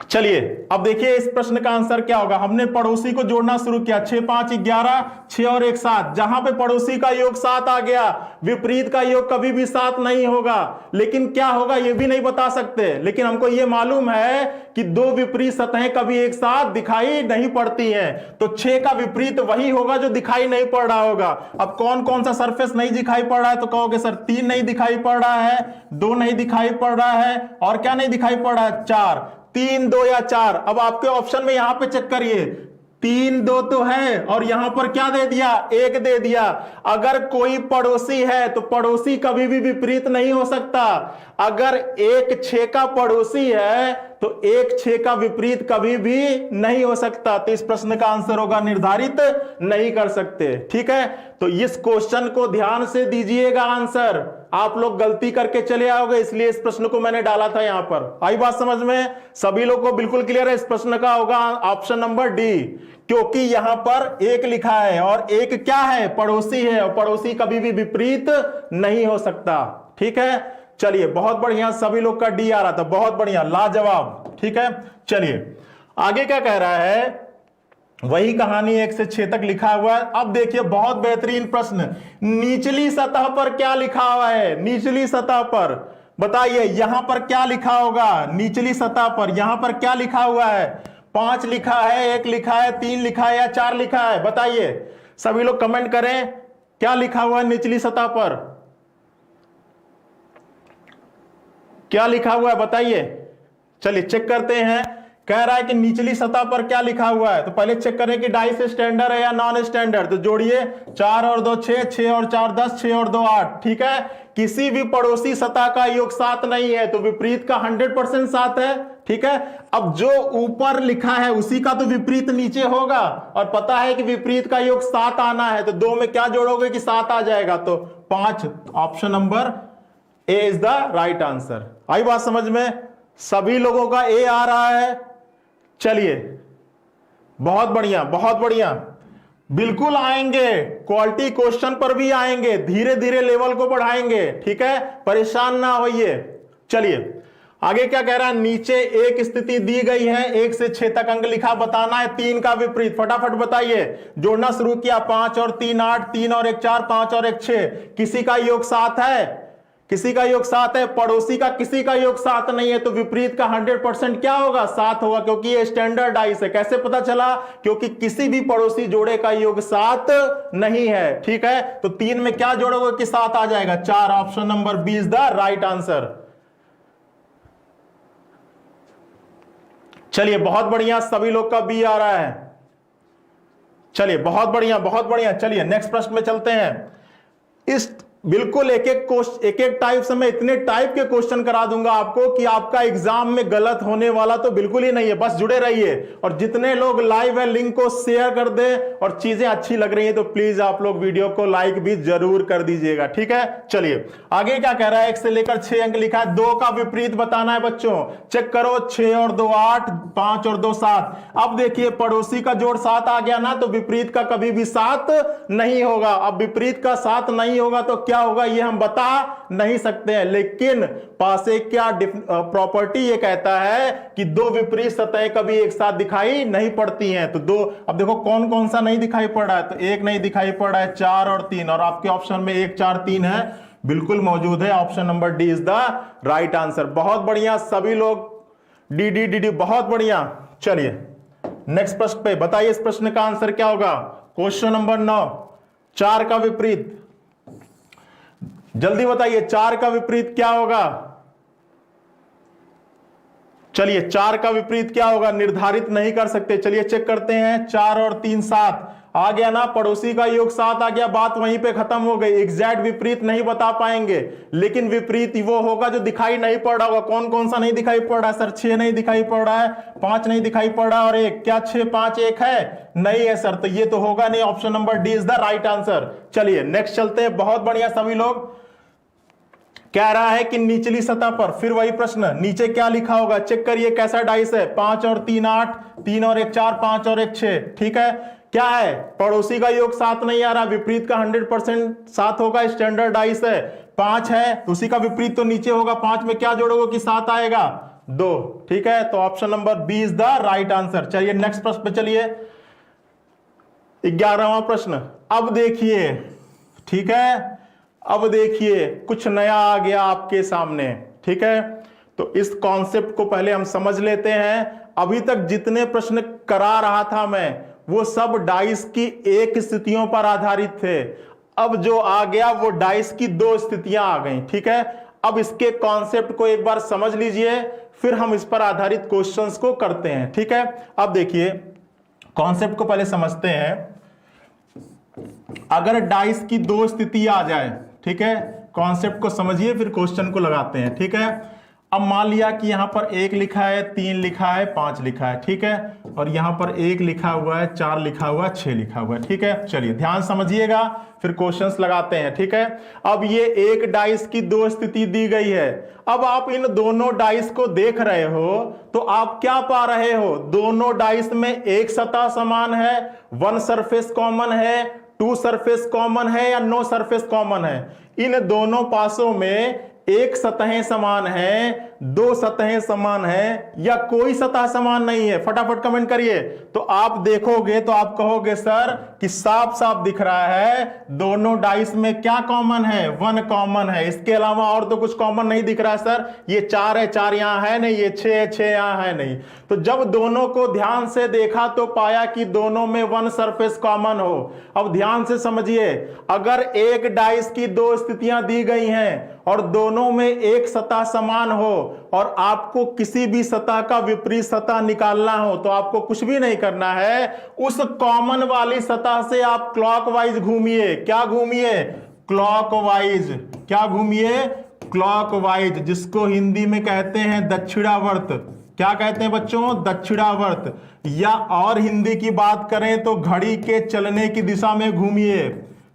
चलिए अब देखिए इस प्रश्न का आंसर क्या होगा। हमने पड़ोसी को जोड़ना शुरू किया, 6 5 11, 6 और 1 7। जहां पे पड़ोसी का योग 7 आ गया, विपरीत का योग कभी भी 7 नहीं होगा। लेकिन क्या होगा ये भी नहीं बता सकते, लेकिन हमको ये मालूम है कि दो विपरीत सतहें कभी एक साथ दिखाई नहीं पड़ती हैं। तो 6 का विपरीत वही होगा जो दिखाई नहीं पड़ रहा होगा। अब कौन कौन सा सरफेस नहीं दिखाई पड़ रहा है? तो कहोगे सर 3 नहीं दिखाई पड़ रहा है, 2 नहीं दिखाई पड़ रहा है, और क्या नहीं दिखाई पड़ रहा है? 4। 3 2 या 4। अब आपके ऑप्शन में यहां पे चेक करिए, 3 2 तो है और यहां पर क्या दे दिया? 1 दे दिया। अगर कोई पड़ोसी है तो पड़ोसी कभी भी विपरीत नहीं हो सकता। अगर 1 6 का पड़ोसी है तो 1 6 का विपरीत कभी भी नहीं हो सकता। तो इस प्रश्न का आंसर होगा निर्धारित नहीं कर सकते। ठीक है, तो इस क्वेश्चन को ध्यान से दीजिएगा आंसर। आप लोग गलती करके चले आओगे, इसलिए इस प्रश्न को मैंने डाला था यहां पर। आई बात समझ में? सभी लोग को बिल्कुल क्लियर है? इस प्रश्न का होगा ऑप्शन नंबर डी, क्योंकि यहां पर 1 लिखा है और 1 क्या है? पड़ोसी है, और पड़ोसी कभी भी विपरीत नहीं हो सकता। ठीक है, चलिए बहुत बढ़िया, सभी लोग का डी आ रहा था, बहुत बढ़िया, लाजवाब। ठीक है, चलिए आगे क्या कह रहा है? वही कहानी 1 से 6 तक लिखा हुआ है। अब देखिए बहुत बेहतरीन प्रश्न, निचली सतह पर क्या लिखा हुआ है? निचली सतह पर बताइए, यहां पर क्या लिखा होगा? निचली सतह पर यहां पर क्या लिखा हुआ है? 5 लिखा है, 1 लिखा है, 3 लिखा है या 4 लिखा है? बताइए, सभी लोग कमेंट करें, क्या लिखा हुआ है निचली सतह पर? क्या लिखा हुआ है बताइए। चलिए चेक करते हैं। कह रहा है कि निचली सतह पर क्या लिखा हुआ है, तो पहले चेक करें कि डाइस स्टैंडर्ड है या नॉन स्टैंडर्ड। तो जोड़िए, 4 और 2 6, 6 और 4 10, 6 और 2 8। ठीक है, किसी भी पड़ोसी सतह का योग 7 नहीं है, तो विपरीत का 100% 7 है। ठीक है, अब जो ऊपर लिखा है उसी का तो विपरीत नीचे होगा, और पता है कि विपरीत का योग 7 आना है, तो 2 में क्या जोड़ोगे कि 7 आ जाएगा? तो 5। Option number A is the right answer. आई बात समझ में? सभी लोगों का ए आ रहा है। चलिए बहुत बढ़िया, बहुत बढ़िया, बिल्कुल आएंगे, क्वालिटी क्वेश्चन पर भी आएंगे, धीरे धीरे लेवल को बढ़ाएंगे। ठीक है, परेशान ना होइए। चलिए आगे क्या कह रहा है? नीचे एक स्थिति दी गई है, 1 से 6 तक अंक लिखा, बताना है 3 का विपरीत। फटाफट बताइए। जोड़ना शुरू किया, 5 और 3 8, 3 और 1 4, 5 और 1 6। किसी का योग 7 है, किसी का योग 7 है, पड़ोसी का किसी का योग 7 नहीं है, तो विपरीत का 100% क्या होगा? 7 होगा, क्योंकि ये स्टैंडर्ड डाइस है। कैसे पता चला? क्योंकि किसी भी पड़ोसी जोड़े का योग 7 नहीं है। ठीक है, तो 3 में क्या जोड़ोगे कि 7 आ जाएगा? 4। Option number B is the right answer. चलिए बहुत बढ़िया, सभी लोग का बी आ रहा है। चलिए बहुत बढ़िया, बहुत बढ़िया। चलिए नेक्स्ट प्रश्न में चलते हैं। इस बिल्कुल एक एक टाइप से मैं इतने टाइप के क्वेश्चन करा दूंगा आपको कि आपका एग्जाम में गलत होने वाला तो बिल्कुल ही नहीं है। बस जुड़े रहिए, और जितने लोग लाइव है लिंक को शेयर कर दे, और चीजें अच्छी लग रही हैं तो प्लीज आप लोग वीडियो को लाइक भी जरूर कर दीजिएगा। ठीक है, चलिए आगे क्या कह रहा है? 1 से लेकर 6 अंक लिखा है, 2 का विपरीत बताना है बच्चों। चेक करो, 6 और 2 8, 5 और 2 7। अब देखिए पड़ोसी का जोड़ 7 आ गया ना, तो विपरीत का कभी भी 7 नहीं होगा। अब विपरीत का 7 नहीं होगा तो क्या होगा ये हम बता नहीं सकते हैं, लेकिन पासे क्या प्रॉपर्टी ये कहता है कि दो विपरीत सतहें कभी एक साथ दिखाई नहीं पड़ती हैं। तो दो, अब देखो कौन कौन सा नहीं दिखाई पड़ रहा है, तो एक नहीं दिखाई पड़ रहा है, 4 और 3, और आपके ऑप्शन में 1 4 3 है, बिल्कुल मौजूद है। Option number D is the right answer. बहुत बढ़िया, सभी लोग डी डी डी डी, बहुत बढ़िया। चलिए नेक्स्ट प्रश्न पे बताइए, इस प्रश्न का आंसर क्या होगा। क्वेश्चन नंबर 9, 4 का विपरीत, जल्दी बताइए 4 का विपरीत क्या होगा। चलिए 4 का विपरीत क्या होगा, निर्धारित नहीं कर सकते, चलिए चेक करते हैं। 4 और 3 7 आ गया ना, पड़ोसी का योग 7 आ गया, बात वहीं पे खत्म हो गई। एग्जैक्ट विपरीत नहीं बता पाएंगे, लेकिन विपरीत वो होगा जो दिखाई नहीं पड़ रहा होगा। कौन कौन सा नहीं दिखाई पड़ रहा है सर, 6 नहीं दिखाई पड़ रहा है, 5 नहीं दिखाई पड़ रहा है, और 1, क्या 6 5 1 है, नहीं है सर, तो ये तो होगा नहीं। Option number D is the right answer. चलिए नेक्स्ट चलते हैं, बहुत बढ़िया। सभी लोग कह रहा है कि निचली सतह पर, फिर वही प्रश्न, नीचे क्या लिखा होगा चेक करिए, कैसा डाइस है, 5 और 3 8, 3 और 1 4, 5 और 1 6, ठीक है। क्या है, पड़ोसी का योग 7 नहीं आ रहा, विपरीत का 100% 7 होगा, स्टैंडर्ड डाइस है। 5 है तो उसी का विपरीत तो नीचे होगा, 5 में क्या जोड़ोगे कि 7 आएगा, 2, ठीक है। तो option number B is the right answer. चलिए नेक्स्ट प्रश्न पे चलिए, 11वां प्रश्न। अब देखिए, ठीक है, अब देखिए कुछ नया आ गया आपके सामने, ठीक है। तो इस कॉन्सेप्ट को पहले हम समझ लेते हैं। अभी तक जितने प्रश्न करा रहा था मैं, वो सब डाइस की एक स्थितियों पर आधारित थे। अब जो आ गया वो डाइस की 2 स्थितियां आ गई, ठीक है। अब इसके कॉन्सेप्ट को एक बार समझ लीजिए, फिर हम इस पर आधारित क्वेश्चंस को करते हैं, ठीक है। अब देखिए कॉन्सेप्ट को पहले समझते हैं। अगर डाइस की 2 स्थिति आ जाए, ठीक है, कॉन्सेप्ट को समझिए फिर क्वेश्चन को लगाते हैं, ठीक है। अब मान लिया कि यहां पर 1 लिखा है, 3 लिखा है, 5 लिखा है, ठीक है, और यहां पर 1 लिखा हुआ है, 4 लिखा हुआ है, 6 लिखा हुआ है, ठीक है। चलिए ध्यान समझिएगा, फिर क्वेश्चंस लगाते हैं, ठीक है। अब ये एक डाइस की 2 स्थिति दी गई है। अब आप इन दोनों डाइस को देख रहे हो तो आप क्या पा रहे हो, दोनों डाइस में एक सतह समान है, 1 सरफेस कॉमन है, 2 सरफेस कॉमन है, या नो सरफेस कॉमन है। इन दोनों पासों में एक सतहें समान है, 2 सतहें समान है, या कोई सतह समान नहीं है। फटाफट कमेंट करिए। तो आप देखोगे तो आप कहोगे सर कि साफ साफ दिख रहा है दोनों डाइस में क्या कॉमन है, 1 कॉमन है, इसके अलावा और तो कुछ कॉमन नहीं दिख रहा है सर। ये 4 है, 4 यहां है नहीं, ये 6 है, 6 यहां है नहीं। तो जब दोनों को ध्यान से देखा तो पाया कि दोनों में 1 सरफेस कॉमन हो। अब ध्यान से समझिए, अगर एक डाइस की 2 स्थितियां दी गई हैं और दोनों में एक सतह समान हो और आपको किसी भी सतह का विपरीत सतह निकालना हो, तो आपको कुछ भी नहीं करना है, उस कॉमन वाली सतह से आप क्लॉकवाइज घूमिए। क्या घूमिए, क्लॉकवाइज। क्या घूमिए, क्लॉकवाइज, जिसको हिंदी में कहते हैं दक्षिणावर्त। क्या कहते हैं बच्चों, दक्षिणावर्त। या और हिंदी की बात करें तो घड़ी के चलने की दिशा में घूमिए,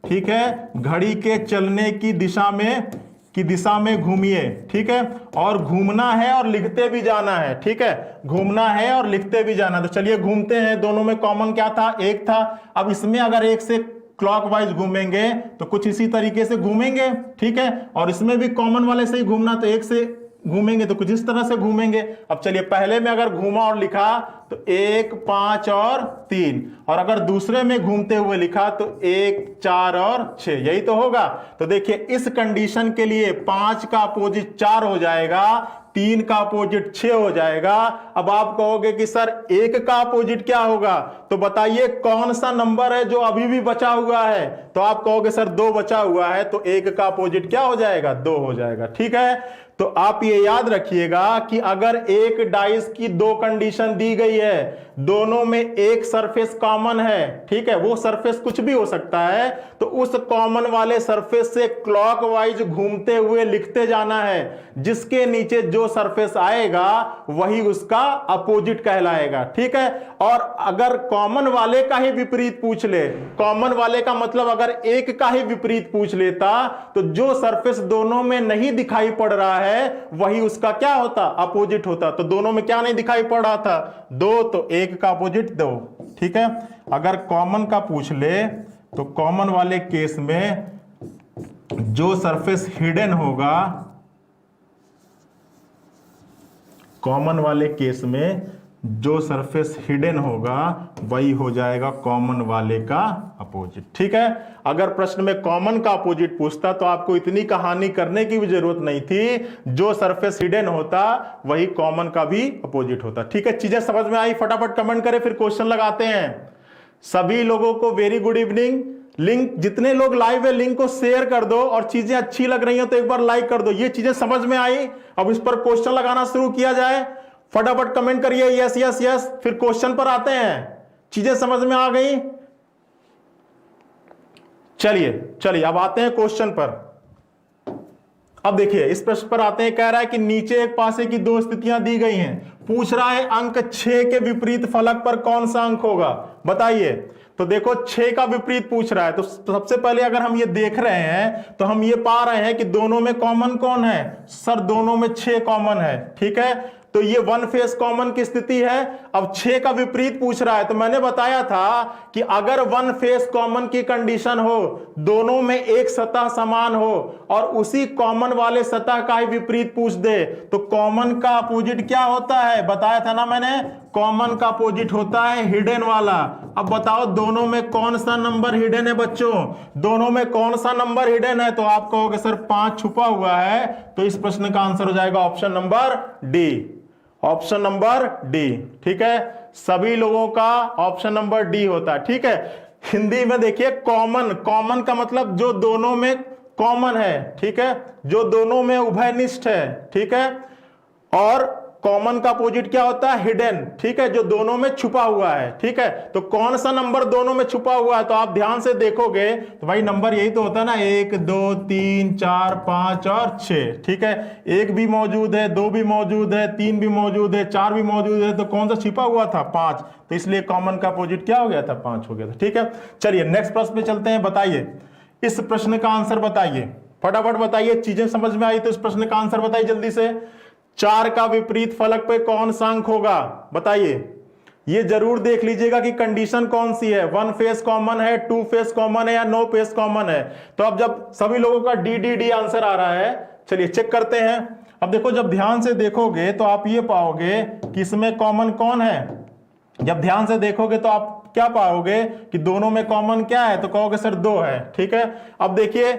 ठीक है, घड़ी के चलने की दिशा में घूमिए, ठीक है। और घूमना है और लिखते भी जाना है, ठीक है, घूमना है और लिखते भी जाना। तो चलिए घूमते हैं। दोनों में कॉमन क्या था, 1 था। अब इसमें अगर 1 से क्लॉकवाइज घूमेंगे तो कुछ इसी तरीके से घूमेंगे, ठीक है, और इसमें भी कॉमन वाले से ही घूमना, तो 1 से घूमेंगे तो कुछ इस तरह से घूमेंगे। अब चलिए पहले में अगर घूमा और लिखा तो 1 5 और 3, और अगर दूसरे में घूमते हुए लिखा तो 1 4 और 6, यही तो होगा। तो देखिए इस कंडीशन के लिए 5 का अपोजिट 4 हो जाएगा, 3 का अपोजिट 6 हो जाएगा। अब आप कहोगे कि सर 1 का अपोजिट क्या होगा, तो बताइए कौन सा नंबर है जो अभी भी बचा हुआ है। तो आप कहोगे सर 2 बचा हुआ है, तो 1 का अपोजिट क्या हो जाएगा, 2 हो जाएगा, ठीक है। तो आप ये याद रखिएगा कि अगर एक डाइस की 2 कंडीशन दी गई है, दोनों में एक सरफेस कॉमन है, ठीक है, वो सरफेस कुछ भी हो सकता है, तो उस कॉमन वाले सरफेस से क्लॉकवाइज घूमते हुए लिखते जाना है। जिसके नीचे जो सरफेस आएगा वही उसका अपोजिट कहलाएगा, ठीक है। और अगर कॉमन वाले का ही विपरीत पूछ ले, कॉमन वाले का मतलब अगर एक का ही विपरीत पूछ लेता, तो जो सरफेस दोनों में नहीं दिखाई पड़ रहा है वही उसका क्या होता, अपोजिट होता। तो दोनों में क्या नहीं दिखाई पड़ रहा था, 2, तो 1 का अपोजिट 2, ठीक है। अगर कॉमन का पूछ ले तो कॉमन वाले केस में जो सरफेस हिडन होगा कॉमन वाले केस में, जो सरफेस हिडन होगा वही हो जाएगा कॉमन वाले का अपोजिट। ठीक है, अगर प्रश्न में कॉमन का अपोजिट पूछता तो आपको इतनी कहानी करने की भी जरूरत नहीं थी, जो सरफेस हिडन होता वही कॉमन का भी अपोजिट होता। ठीक है, चीजें समझ में आई? फटाफट कमेंट करें, फिर क्वेश्चन लगाते हैं। सभी लोगों को वेरी गुड इवनिंग। लिंक, जितने लोग लाइव है लिंक को शेयर कर दो, और चीजें अच्छी लग रही हो तो एक बार लाइक कर दो। ये चीजें समझ में आई? अब इस पर क्वेश्चन लगाना शुरू किया जाए। फटाफट कमेंट करिए यस यस यस, फिर क्वेश्चन पर आते हैं। चीजें समझ में आ गई? चलिए चलिए अब आते हैं क्वेश्चन पर। अब देखिए इस प्रश्न पर आते हैं। कह रहा है कि नीचे एक पासे की दो स्थितियां दी गई हैं, पूछ रहा है अंक 6 के विपरीत फलक पर कौन सा अंक होगा, बताइए। तो देखो 6 का विपरीत पूछ रहा है, तो सबसे पहले अगर हम ये देख रहे हैं तो हम ये पा रहे हैं कि दोनों में कॉमन कौन है? सर दोनों में 6 कॉमन है। ठीक है, तो ये वन फेस कॉमन की स्थिति है। अब 6 का विपरीत पूछ रहा है, तो मैंने बताया था कि अगर वन फेस कॉमन की कंडीशन हो, दोनों में एक सतह समान हो और उसी कॉमन वाले सतह का ही विपरीत पूछ दे, तो कॉमन का अपोजिट क्या होता है? बताया था ना मैंने, कॉमन का अपोजिट होता है हिडन वाला। अब बताओ दोनों में कौन सा नंबर हिडन है बच्चों? दोनों में कौन सा नंबर हिडन है? तो आप कहोगे सर 5 छुपा हुआ है, तो इस प्रश्न का आंसर हो जाएगा option number D. Option number D. ठीक है, सभी लोगों का ऑप्शन नंबर डी होता है। ठीक है, हिंदी में देखिए कॉमन, कॉमन का मतलब जो दोनों में कॉमन है। ठीक है, जो दोनों में उभयनिष्ठ है। ठीक है, और कॉमन का अपोजिट क्या होता है? हिडन। ठीक है, जो दोनों में छुपा हुआ है। ठीक है, तो कौन सा नंबर दोनों में छुपा हुआ है? तो आप ध्यान से देखोगे तो भाई नंबर यही तो होता है ना, 1 2 3 4 5 और 6। ठीक है, 1 भी मौजूद है, 2 भी मौजूद है, 3 भी मौजूद है, 4 भी मौजूद है, तो कौन सा छिपा हुआ था? 5। तो इसलिए कॉमन का अपोजिट क्या हो गया था? 5 हो गया था। ठीक है, चलिए नेक्स्ट प्रश्न पे चलते हैं। बताइए इस प्रश्न का आंसर, बताइए फटाफट बताइए। चीजें समझ में आई तो इस प्रश्न का आंसर बताइए जल्दी से। 4 का विपरीत फलक पे कौन सा अंक होगा? बताइए। ये जरूर देख लीजिएगा कि कंडीशन कौन सी है, 1 फेस कॉमन है, 2 फेस कॉमन है या नो फेस कॉमन है। तो अब जब सभी लोगों का डी आंसर आ रहा है, चलिए चेक करते हैं। अब देखो जब ध्यान से देखोगे तो आप ये पाओगे कि इसमें कॉमन कौन है। जब ध्यान से देखोगे तो आप क्या पाओगे कि दोनों में कॉमन क्या है? तो कहोगे सर 2 है। ठीक है, अब देखिए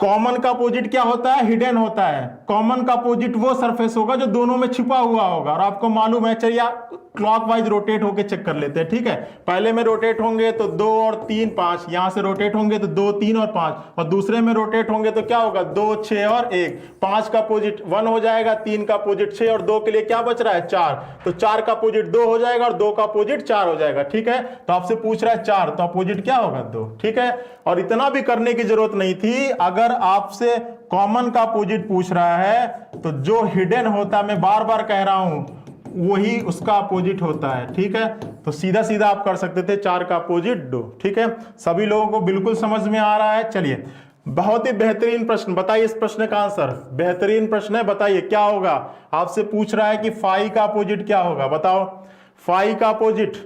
कॉमन का अपोजिट क्या होता है? हिडन होता है। कॉमन का अपोजिट वो सरफेस होगा जो दोनों में छिपा हुआ होगा, और आपको मालूम है। चलिए क्लॉकवाइज रोटेट होके चेक कर लेते हैं। ठीक है, पहले में रोटेट होंगे तो 2 और 3 5, यहां से रोटेट होंगे तो 2 3 और 5, और दूसरे में रोटेट होंगे तो क्या होगा? 2 6 और 1। 5 का अपोजिट 1 हो जाएगा, 3 का अपोजिट 6, और 2 के लिए क्या बच रहा है? 4। तो 4 का अपोजिट 2 हो जाएगा और 2 का अपोजिट 4 हो जाएगा। ठीक है, तो आपसे पूछ रहा है 4, तो अपोजिट क्या होगा? 2। ठीक है, और इतना भी करने की जरूरत नहीं थी। अगर आपसे कॉमन का अपोजिट पूछ रहा है तो जो हिडन होता है, मैं बार बार कह रहा हूं, वही उसका अपोजिट होता है। ठीक है, तो सीधा सीधा आप कर सकते थे 4 का अपोजिट 2। ठीक है, सभी लोगों को बिल्कुल समझ में आ रहा है? चलिए बहुत ही बेहतरीन प्रश्न, बताइए इस प्रश्न का आंसर। बेहतरीन प्रश्न है, बताइए क्या होगा। आपसे पूछ रहा है कि फाई का अपोजिट क्या होगा, बताओ। फाई का अपोजिट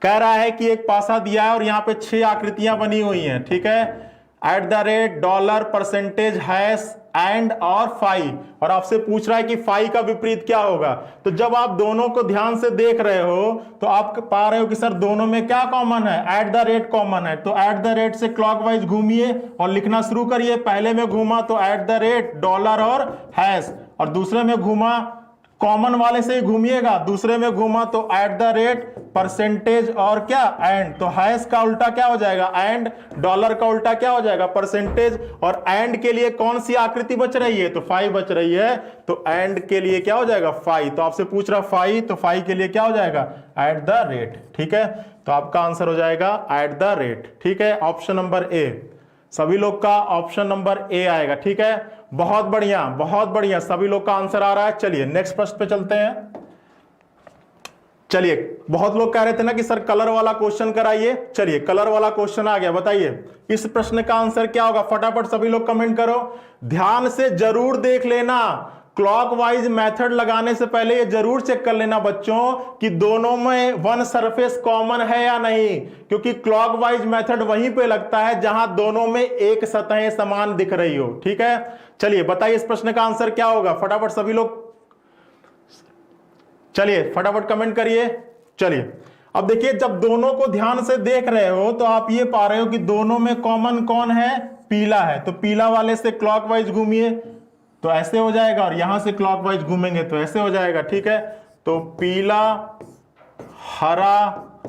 कह रहा है कि एक पासा दिया है और यहां पे 6 आकृतियां बनी हुई हैं। ठीक है, $, परसेंटेज, हैश, एंड और फाई, और आपसे पूछ रहा है कि फाई का विपरीत क्या होगा। तो जब आप दोनों को ध्यान से देख रहे हो तो आप पा रहे हो कि सर दोनों में क्या कॉमन है? @ कॉमन है। तो @ से क्लॉकवाइज घूमिए और लिखना शुरू करिए। पहले में घूमा तो @ $, और हैश, और दूसरे में घूमा कॉमन वाले से ही घूमिएगा, दूसरे में घूमा तो @ परसेंटेज और क्या? एंड। तो हैश का उल्टा क्या हो जाएगा? एंड। डॉलर का उल्टा क्या हो जाएगा? परसेंटेज। और एंड के लिए कौन सी आकृति बच रही है? तो फाई बच रही है, तो एंड के लिए क्या हो जाएगा? फाई। तो आपसे पूछ रहा फाई, तो फाई के लिए क्या हो जाएगा? @ ठीक है, तो आपका आंसर हो जाएगा @ ठीक है, ऑप्शन नंबर ए। सभी लोग का ऑप्शन नंबर ए आएगा। ठीक है, बहुत बढ़िया बहुत बढ़िया, सभी लोग का आंसर आ रहा है। चलिए नेक्स्ट प्रश्न पे चलते हैं। चलिए बहुत लोग कह रहे थे ना कि सर कलर वाला क्वेश्चन कराइए। चलिए कलर वाला क्वेश्चन आ गया, बताइए इस प्रश्न का आंसर क्या होगा। फटाफट सभी लोग कमेंट करो, ध्यान से जरूर देख लेना। क्लॉकवाइज मेथड लगाने से पहले ये जरूर चेक कर लेना बच्चों कि दोनों में वन सरफेस कॉमन है या नहीं, क्योंकि क्लॉकवाइज मेथड वहीं पे लगता है जहां दोनों में एक सतहें समान दिख रही हो। ठीक है, चलिए बताइए इस प्रश्न का आंसर क्या होगा, फटाफट सभी लोग चलिए फटाफट कमेंट करिए। चलिए अब देखिए, जब दोनों को ध्यान से देख रहे हो तो आप ये पा रहे हो कि दोनों में कॉमन कौन है, पीला है। तो पीला वाले से क्लॉकवाइज घूमिए तो ऐसे हो जाएगा, और यहां से क्लॉकवाइज घूमेंगे तो ऐसे हो जाएगा। ठीक है, तो पीला, हरा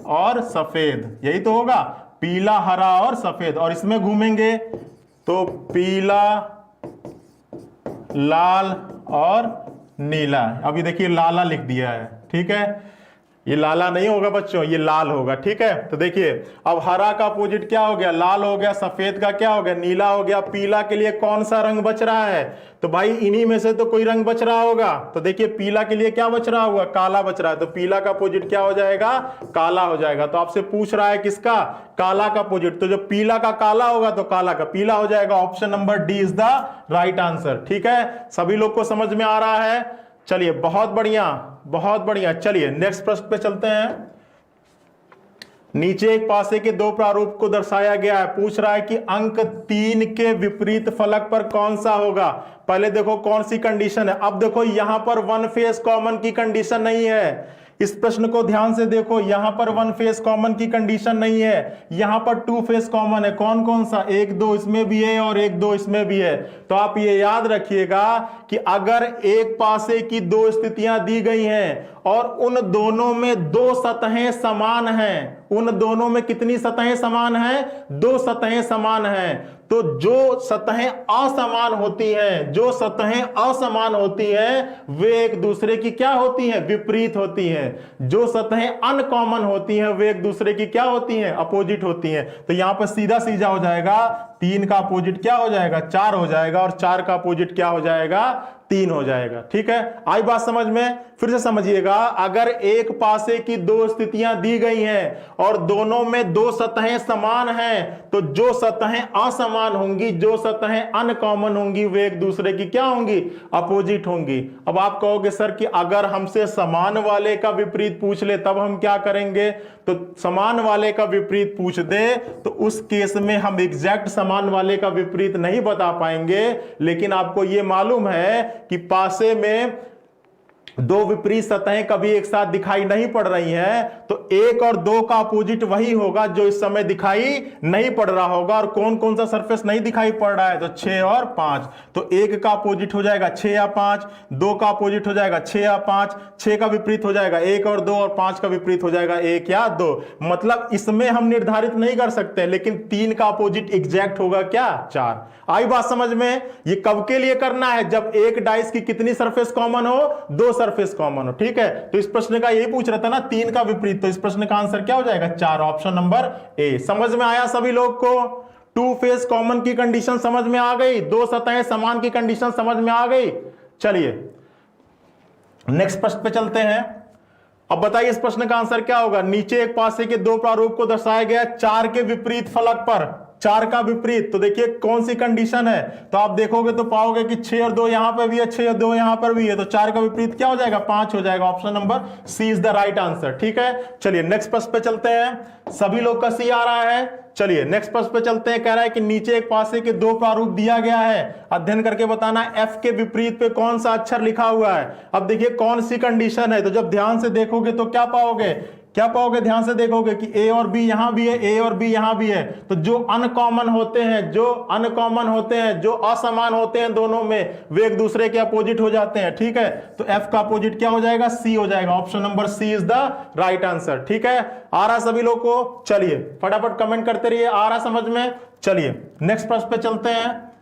और सफेद, यही तो होगा, पीला, हरा और सफेद। और इसमें घूमेंगे तो पीला, लाल और नीला। अभी देखिए लाला लिख दिया है। ठीक है, ये लाला नहीं होगा बच्चों, ये लाल होगा। ठीक है, तो देखिए अब हरा का अपोजिट क्या हो गया, लाल हो गया, सफेद का क्या हो गया, नीला हो गया। पीला के लिए कौन सा रंग बच रहा है, तो भाई इन्हीं में से तो कोई रंग बच रहा होगा। तो देखिए पीला के लिए क्या बच रहा होगा, काला बच रहा है। तो पीला का अपोजिट क्या हो जाएगा, काला हो जाएगा। तो आपसे पूछ रहा है किसका, काला का अपोजिट, तो जो पीला का काला होगा तो काला का पीला हो जाएगा। Option number D is the right answer. ठीक है, सभी लोग को समझ में आ रहा है। चलिए बहुत बढ़िया, बहुत बढ़िया। चलिए नेक्स्ट प्रश्न पे चलते हैं। नीचे एक पासे के दो प्रारूप को दर्शाया गया है, पूछ रहा है कि अंक 3 के विपरीत फलक पर कौन सा होगा। पहले देखो कौन सी कंडीशन है। अब देखो यहां पर वन फेस कॉमन की कंडीशन नहीं है। इस प्रश्न को ध्यान से देखो, यहां पर वन फेस कॉमन की कंडीशन नहीं है, यहां पर टू फेस कॉमन है। कौन कौन सा, 1 2 इसमें भी है और 1 2 इसमें भी है। तो आप ये याद रखिएगा कि अगर एक पासे की दो स्थितियां दी गई हैं और उन दोनों में दो सतहें समान हैं, उन दोनों में कितनी सतहें समान हैं, 2 सतहें समान हैं, तो जो सतहें असमान होती हैं, जो सतहें असमान होती हैं वे एक दूसरे की क्या होती हैं, विपरीत होती हैं। जो सतहें अनकॉमन होती हैं वे एक दूसरे की क्या होती हैं, अपोजिट होती हैं। तो यहां पर सीधा सीधा हो जाएगा, 3 का अपोजिट क्या हो जाएगा, 4 हो जाएगा, और 4 का अपोजिट क्या हो जाएगा, 3 हो जाएगा। ठीक है, आई बात समझ में, फिर से समझिएगा। अगर एक पासे की दो स्थितियां दी गई हैं और दोनों में दो सतहें समान हैं, तो जो सतहें असमान होंगी, जो सतहें अनकॉमन होंगी, वे एक दूसरे की क्या होंगी, अपोजिट होंगी। अब आप कहोगे सर कि अगर हमसे समान वाले का विपरीत पूछ ले तब हम क्या करेंगे, तो समान वाले का विपरीत पूछ दे तो उस केस में हम एग्जैक्ट समान वाले का विपरीत नहीं बता पाएंगे। लेकिन आपको यह मालूम है कि पासे में दो विपरीत सतहें कभी एक साथ दिखाई नहीं पड़ रही हैं, तो 1 और 2 का अपोजिट वही होगा जो इस समय दिखाई नहीं पड़ रहा होगा। और कौन कौन सा सरफेस नहीं दिखाई पड़ रहा है, तो 6 और 5। तो 1 का अपोजिट हो जाएगा 6 या 5, 2 का अपोजिट हो जाएगा 6 या 5, 6 का विपरीत हो जाएगा 1 और 2, और 5 का विपरीत हो जाएगा 1 या 2। मतलब इसमें हम निर्धारित नहीं कर सकते, लेकिन 3 का अपोजिट एग्जैक्ट होगा क्या, 4। आई बात समझ में। ये कब के लिए करना है, जब एक डाइस की कितनी सरफेस कॉमन हो, 2 सरफेस कॉमन हो। ठीक है, तो इस प्रश्न का यही पूछ रहा था ना, 3 का विपरीत, तो इस प्रश्न का आंसर क्या हो जाएगा, 4, ऑप्शन नंबर ए। समझ में आया सभी लोग को, टू फेस कॉमन की कंडीशन समझ में आ गई, दो सतहें समान की कंडीशन समझ में आ गई। चलिए नेक्स्ट प्रश्न पे चलते हैं। अब बताइए इस प्रश्न का आंसर क्या होगा। नीचे एक पासे के दो प्रारूप को दर्शाया गया 4 के विपरीत फलक पर, 4 का विपरीत, तो देखिए कौन सी कंडीशन है। तो आप देखोगे तो पाओगे कि 6 और 2 यहां पर भी है, 6 और 2 यहां पर भी है, तो 4 का विपरीत क्या हो जाएगा, 5 हो जाएगा। Option number C is the right answer. ठीक है, चलिए नेक्स्ट प्रश्न पे चलते हैं। सभी लोग का सी आ रहा है। चलिए नेक्स्ट प्रश्न पे चलते हैं। कह रहा है कि नीचे एक पासे के दो प्रारूप दिया गया है, अध्ययन करके बताना एफ के विपरीत पे कौन सा अक्षर लिखा हुआ है। अब देखिए कौन सी कंडीशन है, तो जब ध्यान से देखोगे तो क्या पाओगे, क्या पाओगे, ध्यान से देखोगे कि ए और बी यहां भी है, ए और बी यहां भी है। तो जो अनकॉमन होते हैं, जो अनकॉमन होते हैं, जो असमान होते हैं दोनों में, वे एक दूसरे के अपोजिट हो जाते हैं। ठीक है, तो एफ का अपोजिट क्या हो जाएगा, सी हो जाएगा। Option number C is the right answer. ठीक है, आ रहा सभी लोग को। चलिए फटाफट कमेंट करते रहिए, आ रहा समझ में। चलिए नेक्स्ट प्रश्न पे चलते हैं।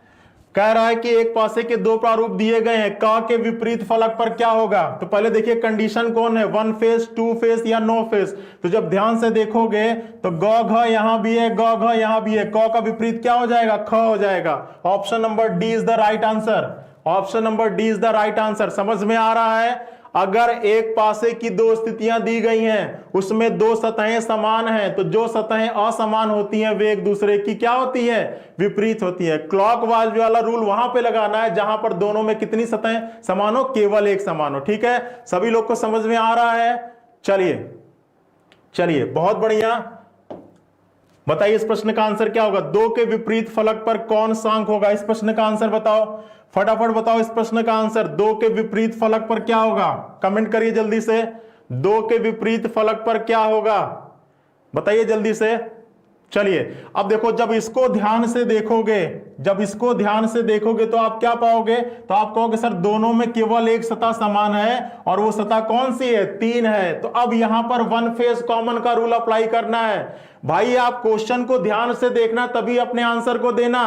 कह रहा है कि एक पासे के दो प्रारूप दिए गए हैं, का के विपरीत फलक पर क्या होगा। तो पहले देखिए कंडीशन कौन है, 1 फेस, 2 फेस या नो फेस। तो जब ध्यान से देखोगे तो ग घ यहां भी है, ग घ यहां भी है, क का विपरीत क्या हो जाएगा, ख हो जाएगा। Option number D is the right answer. Option number D is the right answer. समझ में आ रहा है। अगर एक पासे की दो स्थितियां दी गई हैं, उसमें दो सतहें समान हैं, तो जो सतहें असमान होती हैं वे एक दूसरे की क्या होती है, विपरीत होती है। क्लॉकवाइज वाला रूल वहां पे लगाना है जहां पर दोनों में कितनी सतहें समान हो, केवल एक समान हो। ठीक है, सभी लोग को समझ में आ रहा है? चलिए चलिए, बहुत बढ़िया। बताइए इस प्रश्न का आंसर क्या होगा? दो के विपरीत फलक पर कौन सा अंक होगा? इस प्रश्न का आंसर बताओ, फटाफट बताओ इस प्रश्न का आंसर। दो के विपरीत फलक पर क्या होगा? कमेंट करिए जल्दी से। दो के विपरीत फलक पर क्या होगा, बताइए जल्दी से। चलिए अब देखो, जब इसको ध्यान से देखोगे, जब इसको ध्यान से देखोगे तो आप क्या पाओगे? तो आप कहोगे सर दोनों में केवल एक सतह समान है, और वो सतह कौन सी है? 3 है। तो अब यहां पर वन फेज कॉमन का रूल अप्लाई करना है। भाई आप क्वेश्चन को ध्यान से देखना, तभी अपने आंसर को देना।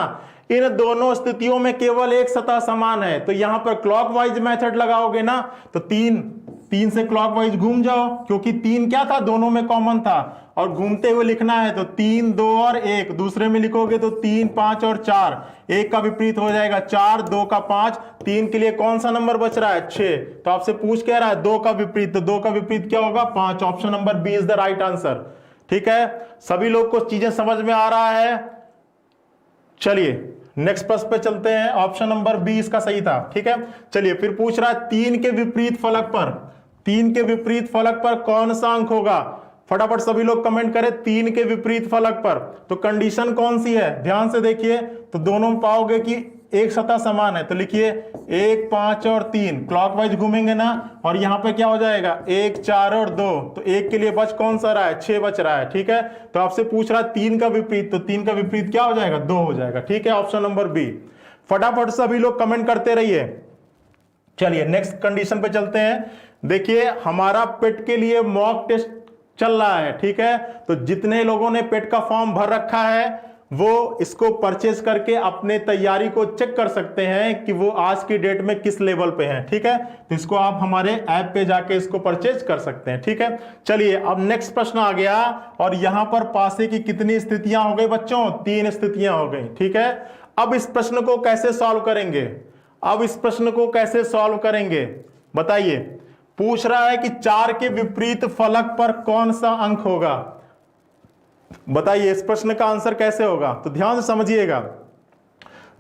इन दोनों स्थितियों में केवल एक सतह समान है, तो यहां पर क्लॉकवाइज मेथड लगाओगे ना, तो 3 से क्लॉकवाइज घूम जाओ, क्योंकि 3 क्या था, दोनों में कॉमन था, और घूमते हुए लिखना है तो 3, 2 और 1। दूसरे में लिखोगे तो 3, 5 और 4, 1 का विपरीत हो जाएगा 4, 2 का 5, 3 के लिए कौन सा नंबर बच रहा है? 6। तो आपसे पूछ कह रहा है 2 का विपरीत, तो 2 का विपरीत क्या होगा? 5। Option number B is the right answer. ठीक है, सभी लोग को चीजें समझ में आ रहा है? चलिए नेक्स्ट प्रश्न पे चलते हैं। ऑप्शन नंबर बी इसका सही था। ठीक है, चलिए फिर पूछ रहा है 3 के विपरीत फलक पर, 3 के विपरीत फलक पर कौन सा अंक होगा? फटाफट सभी लोग कमेंट करें। 3 के विपरीत फलक पर तो कंडीशन कौन सी है? ध्यान से देखिए, तो दोनों में पाओगे कि एक सतह समान है, तो लिखिए 1, 5 और 3 क्लॉकवाइज घूमेंगे ना, और यहां पे क्या हो जाएगा? 1, 4 और 2, तो 1 के लिए बच कौन सा रहा है? 6 बच रहा है। ठीक है, तो आपसे पूछ रहा है 3 का विपरीत, तो 3 का विपरीत क्या हो जाएगा? 2 हो जाएगा। ठीक है, ऑप्शन नंबर बी। फटाफट सभी लोग कमेंट करते रहिए। चलिए नेक्स्ट कंडीशन पे चलते हैं। देखिए हमारा पेट के लिए मॉक टेस्ट चल रहा है। ठीक है, तो जितने लोगों ने पेट का फॉर्म भर रखा है वो इसको परचेज करके अपने तैयारी को चेक कर सकते हैं कि वो आज की डेट में किस लेवल पे हैं। ठीक है, तो इसको आप हमारे ऐप पे जाके इसको परचेज कर सकते हैं। ठीक है, चलिए अब नेक्स्ट प्रश्न आ गया, और यहां पर पासे की कितनी स्थितियां हो गई बच्चों? 3 स्थितियां हो गई। ठीक है, अब इस प्रश्न को कैसे सॉल्व करेंगे? अब इस प्रश्न को कैसे सॉल्व करेंगे बताइए। पूछ रहा है कि 4 के विपरीत फलक पर कौन सा अंक होगा? बताइए इस प्रश्न का आंसर कैसे होगा? तो ध्यान से समझिएगा।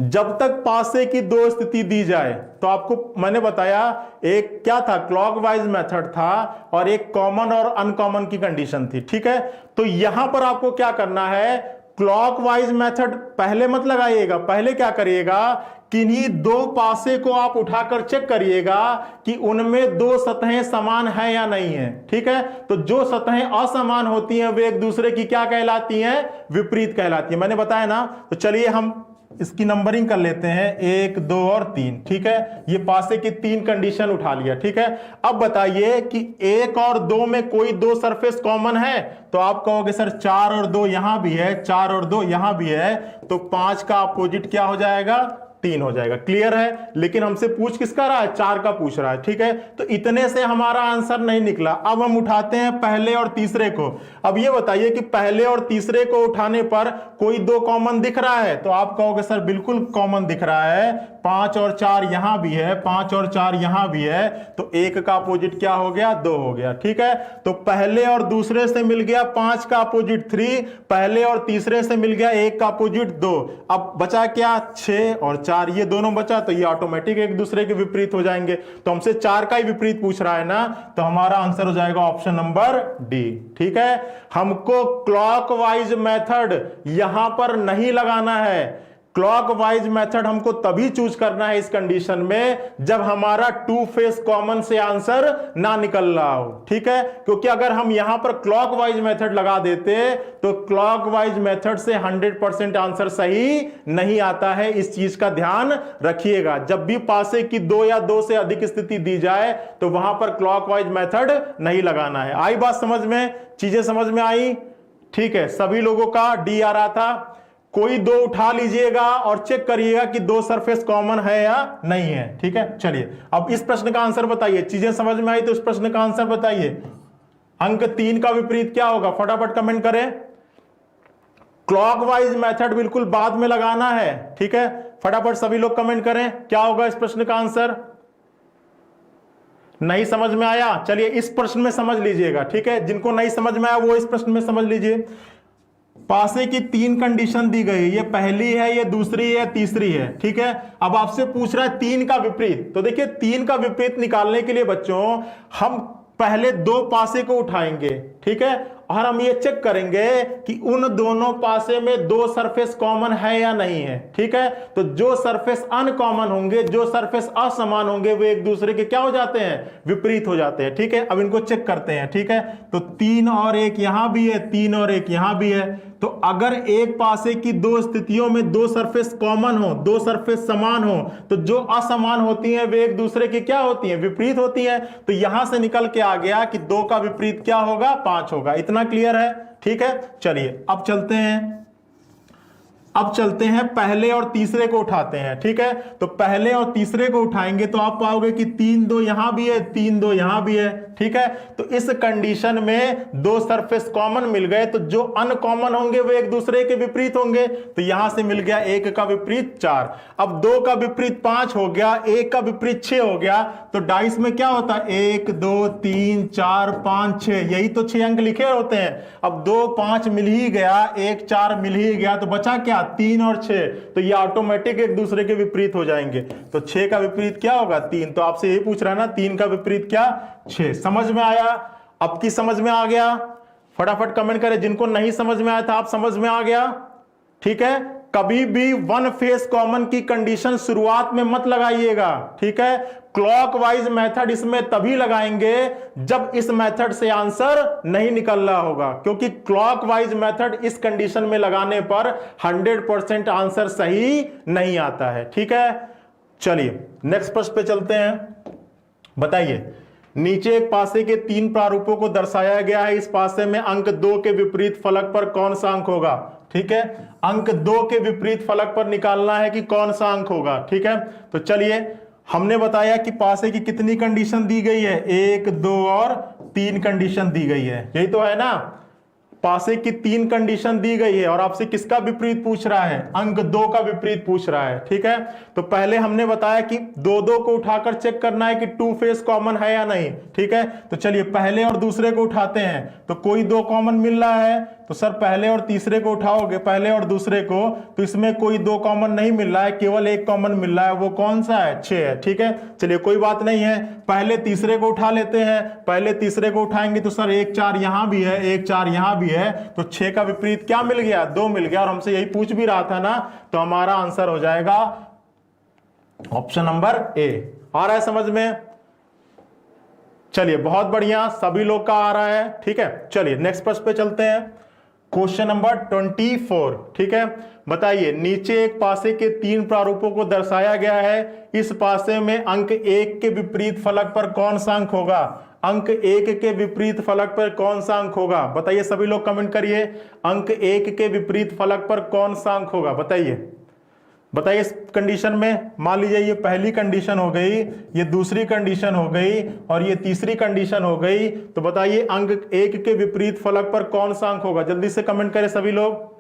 जब तक पासे की दो स्थिति दी जाए, तो आपको मैंने बताया एक क्या था, क्लॉकवाइज मेथड था, और एक कॉमन और अनकॉमन की कंडीशन थी। ठीक है, तो यहां पर आपको क्या करना है, क्लॉकवाइज मेथड पहले मत लगाइएगा। पहले क्या करिएगा, किन्हीं दो पासे को आप उठाकर चेक करिएगा कि उनमें दो सतहें समान है या नहीं है। ठीक है, तो जो सतहें असमान होती हैं वे एक दूसरे की क्या कहलाती हैं? विपरीत कहलाती हैं। मैंने बताया ना, तो चलिए हम इसकी नंबरिंग कर लेते हैं, 1, 2 और 3। ठीक है, ये पासे की 3 कंडीशन उठा लिया। ठीक है, अब बताइए कि 1 और 2 में कोई दो सरफेस कॉमन है? तो आप कहोगे सर 4 और 2 यहां भी है, 4 और 2 यहां भी है, तो 5 का अपोजिट क्या हो जाएगा? 3 हो जाएगा। क्लियर है? लेकिन हमसे पूछ किसका रहा है? 4 का पूछ रहा है। ठीक है, तो इतने से हमारा आंसर नहीं निकला। अब हम उठाते हैं पहले और तीसरे को। अब ये बताइए कि पहले और तीसरे को उठाने पर कोई दो कॉमन दिख रहा है? तो आप कहोगे सर बिल्कुल कॉमन दिख रहा है, 5 और 4 यहां भी है, 5 और 4 यहां भी है, तो 1 का अपोजिट क्या हो गया? 2 हो गया। ठीक है, तो पहले और दूसरे से मिल गया 5 का अपोजिट 3, पहले और तीसरे से मिल गया 1 का अपोजिट 2। अब बचा क्या? 6 और 4, ये दोनों बचा, तो ये ऑटोमेटिक एक दूसरे के विपरीत हो जाएंगे। तो हमसे 4 का ही विपरीत पूछ रहा है ना, तो हमारा आंसर हो जाएगा ऑप्शन नंबर डी। ठीक है, हमको क्लॉकवाइज मेथड यहां पर नहीं लगाना है। क्लॉकवाइज मेथड हमको तभी चूज करना है इस कंडीशन में जब हमारा 2 फेस कॉमन से आंसर ना निकल रहा हो। ठीक है, क्योंकि अगर हम यहां पर क्लॉकवाइज मेथड लगा देते तो क्लॉकवाइज मेथड से 100% आंसर सही नहीं आता है। इस चीज का ध्यान रखिएगा। जब भी पासे की 2 या 2 से अधिक स्थिति दी जाए तो वहां पर क्लॉकवाइज मेथड नहीं लगाना है। आई बात समझ में? चीजें समझ में आई? ठीक है, सभी लोगों का डी आ रहा था। कोई दो उठा लीजिएगा और चेक करिएगा कि दो सरफेस कॉमन है या नहीं है। ठीक है, चलिए अब इस प्रश्न का आंसर बताइए। चीजें समझ में आई तो इस प्रश्न का आंसर बताइए। अंक 3 का विपरीत क्या होगा? फटाफट कमेंट करें। क्लॉकवाइज मेथड बिल्कुल बाद में लगाना है। ठीक है, फटाफट सभी लोग कमेंट करें क्या होगा इस प्रश्न का आंसर। नहीं समझ में आया? चलिए इस प्रश्न में समझ लीजिएगा, ठीक है। जिनको नहीं समझ में आया वो इस प्रश्न में समझ लीजिए। पासे की 3 कंडीशन दी गई, ये पहली है, ये दूसरी है, तीसरी है, ठीक है। अब आपसे पूछ रहा है 3 का विपरीत। तो देखिए 3 का विपरीत निकालने के लिए बच्चों हम पहले 2 पासे को उठाएंगे, ठीक है, और हम ये चेक करेंगे कि उन दोनों पासे में 2 सरफेस कॉमन है या नहीं है, ठीक है। तो जो सरफेस अनकॉमन होंगे, जो सरफेस असमान होंगे, वो एक दूसरे के क्या हो जाते हैं, विपरीत हो जाते हैं, ठीक है। अब इनको चेक करते हैं, ठीक है। तो 3 और 1 यहां भी है, 3 और 1 यहां भी है। तो अगर एक पासे की 2 स्थितियों में 2 सरफेस कॉमन हो, 2 सरफेस समान हो, तो जो असमान होती हैं वे एक दूसरे की क्या होती हैं, विपरीत होती हैं। तो यहां से निकल के आ गया कि 2 का विपरीत क्या होगा, 5 होगा। इतना क्लियर है? ठीक है। चलिए अब चलते हैं पहले और तीसरे को उठाते हैं, ठीक है। तो पहले और तीसरे को उठाएंगे तो आप पाओगे कि 3 2 यहां भी है, 3 2 यहां भी है, ठीक है। तो इस कंडीशन में 2 सरफेस कॉमन मिल गए, तो जो अनकॉमन होंगे वो एक दूसरे के विपरीत होंगे। तो यहां से मिल गया 1 का विपरीत 4। अब 2 का विपरीत 5 हो गया, 1 का विपरीत 6 हो गया। तो डाइस में क्या होता है, 1 2 3 4 5 6, यही तो 6 अंक लिखे होते हैं। अब 2 5 मिल ही गया, 1 4 मिल ही गया, तो बचा क्या, 3 और 6। तो ये ऑटोमेटिक एक दूसरे के विपरीत हो जाएंगे। तो 6 का विपरीत क्या होगा, 3। तो आपसे यही पूछ रहा है ना, 3 का विपरीत क्या, 6। समझ में आया? अब की समझ में आ गया? फटाफट कमेंट करें जिनको नहीं समझ में आया था, आप समझ में आ गया, ठीक है। कभी भी 1 फेस कॉमन की कंडीशन शुरुआत में मत लगाइएगा, ठीक है। क्लॉकवाइज मेथड इसमें तभी लगाएंगे जब इस मेथड से आंसर नहीं निकल रहा होगा, क्योंकि क्लॉकवाइज मेथड इस कंडीशन में लगाने पर 100% आंसर सही नहीं आता है, ठीक है। चलिए नेक्स्ट प्रश्न पे चलते हैं। बताइए, नीचे एक पासे के 3 प्रारूपों को दर्शाया गया है। इस पासे में अंक 2 के विपरीत फलक पर कौन सा अंक होगा, ठीक है। अंक 2 के विपरीत फलक पर निकालना है कि कौन सा अंक होगा, ठीक है। तो चलिए, हमने बताया कि पासे की कितनी कंडीशन दी गई है, 1 2 और 3 कंडीशन दी गई है, यही तो है ना। पासे की 3 कंडीशन दी गई है और आपसे किसका विपरीत पूछ रहा है, अंक 2 का विपरीत पूछ रहा है, ठीक है। तो पहले हमने बताया कि 2 को उठाकर चेक करना है कि 2 फेस कॉमन है या नहीं, ठीक है। तो चलिए पहले और दूसरे को उठाते हैं। तो कोई 2 कॉमन मिल रहा है, तो सर पहले और तीसरे को उठाओगे, पहले और दूसरे को, तो इसमें कोई 2 कॉमन नहीं मिल रहा है, केवल 1 कॉमन मिल रहा है। वो कौन सा है, 6 है, ठीक है। चलिए कोई बात नहीं है, पहले तीसरे को उठा लेते हैं। पहले तीसरे को उठाएंगे तो सर 1 4 यहां भी है, 1 4 यहां भी है, तो 6 का विपरीत क्या मिल गया, 2 मिल गया। और हमसे यही पूछ भी रहा था ना, तो हमारा आंसर हो जाएगा ऑप्शन नंबर ए। आ रहा है समझ में? चलिए बहुत बढ़िया, सभी लोग का आ रहा है, ठीक है। चलिए नेक्स्ट प्रश्न पे चलते हैं। क्वेश्चन नंबर 24, ठीक है। बताइए, नीचे एक पासे के 3 प्रारूपों को दर्शाया गया है। इस पासे में अंक 1 के विपरीत फलक पर कौन सा अंक होगा, अंक 1 के विपरीत फलक पर कौन सा अंक होगा। बताइए सभी लोग कमेंट करिए, अंक 1 के विपरीत फलक पर कौन सा अंक होगा, बताइए। बताइए इस कंडीशन में, मान लीजिए ये पहली कंडीशन हो गई, ये दूसरी कंडीशन हो गई और ये तीसरी कंडीशन हो गई। तो बताइए अंक 1 के विपरीत फलक पर कौन सा अंक होगा, जल्दी से कमेंट करें सभी लोग।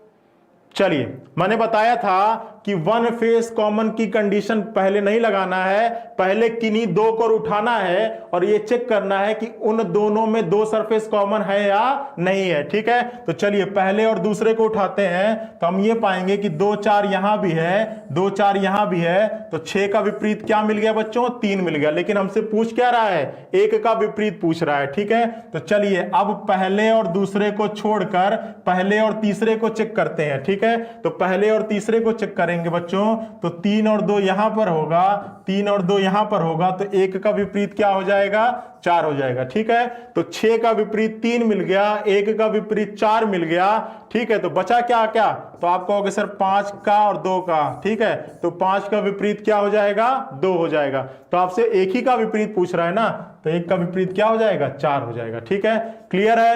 चलिए, मैंने बताया था कि 1 फेस कॉमन की कंडीशन पहले नहीं लगाना है, पहले किन्हीं 2 को उठाना है और ये चेक करना है कि उन दोनों में 2 सरफेस कॉमन है या नहीं है, ठीक है। तो चलिए पहले और दूसरे को उठाते हैं, तो हम ये पाएंगे कि 2 4 यहां भी है, 2 4 यहां भी है। तो 6 का विपरीत क्या मिल गया बच्चों, 3 मिल गया। लेकिन हमसे पूछ क्या रहा है, 1 का विपरीत पूछ रहा है, ठीक है। तो चलिए अब पहले और दूसरे को छोड़कर पहले और तीसरे को चेक करते हैं, ठीक है। तो पहले और तीसरे को चेक करेंगे बच्चों, तो 3 और 2 यहां पर होगा, 3 और 2 यहां पर होगा, तो 1 का विपरीत क्या हो जाएगा, 4 हो जाएगा, ठीक है। तो 6 का विपरीत 3 मिल गया, 1 का विपरीत 4 मिल गया, ठीक है। तो बचा क्या क्या, तो आप कहोगे सर 5 का और 2 का, ठीक है। तो 5 का विपरीत क्या हो जाएगा, 2 हो जाएगा। तो आपसे एक ही का विपरीत पूछ रहा है ना, तो 1 का विपरीत क्या हो जाएगा, 4 हो जाएगा, ठीक है। क्लियर है?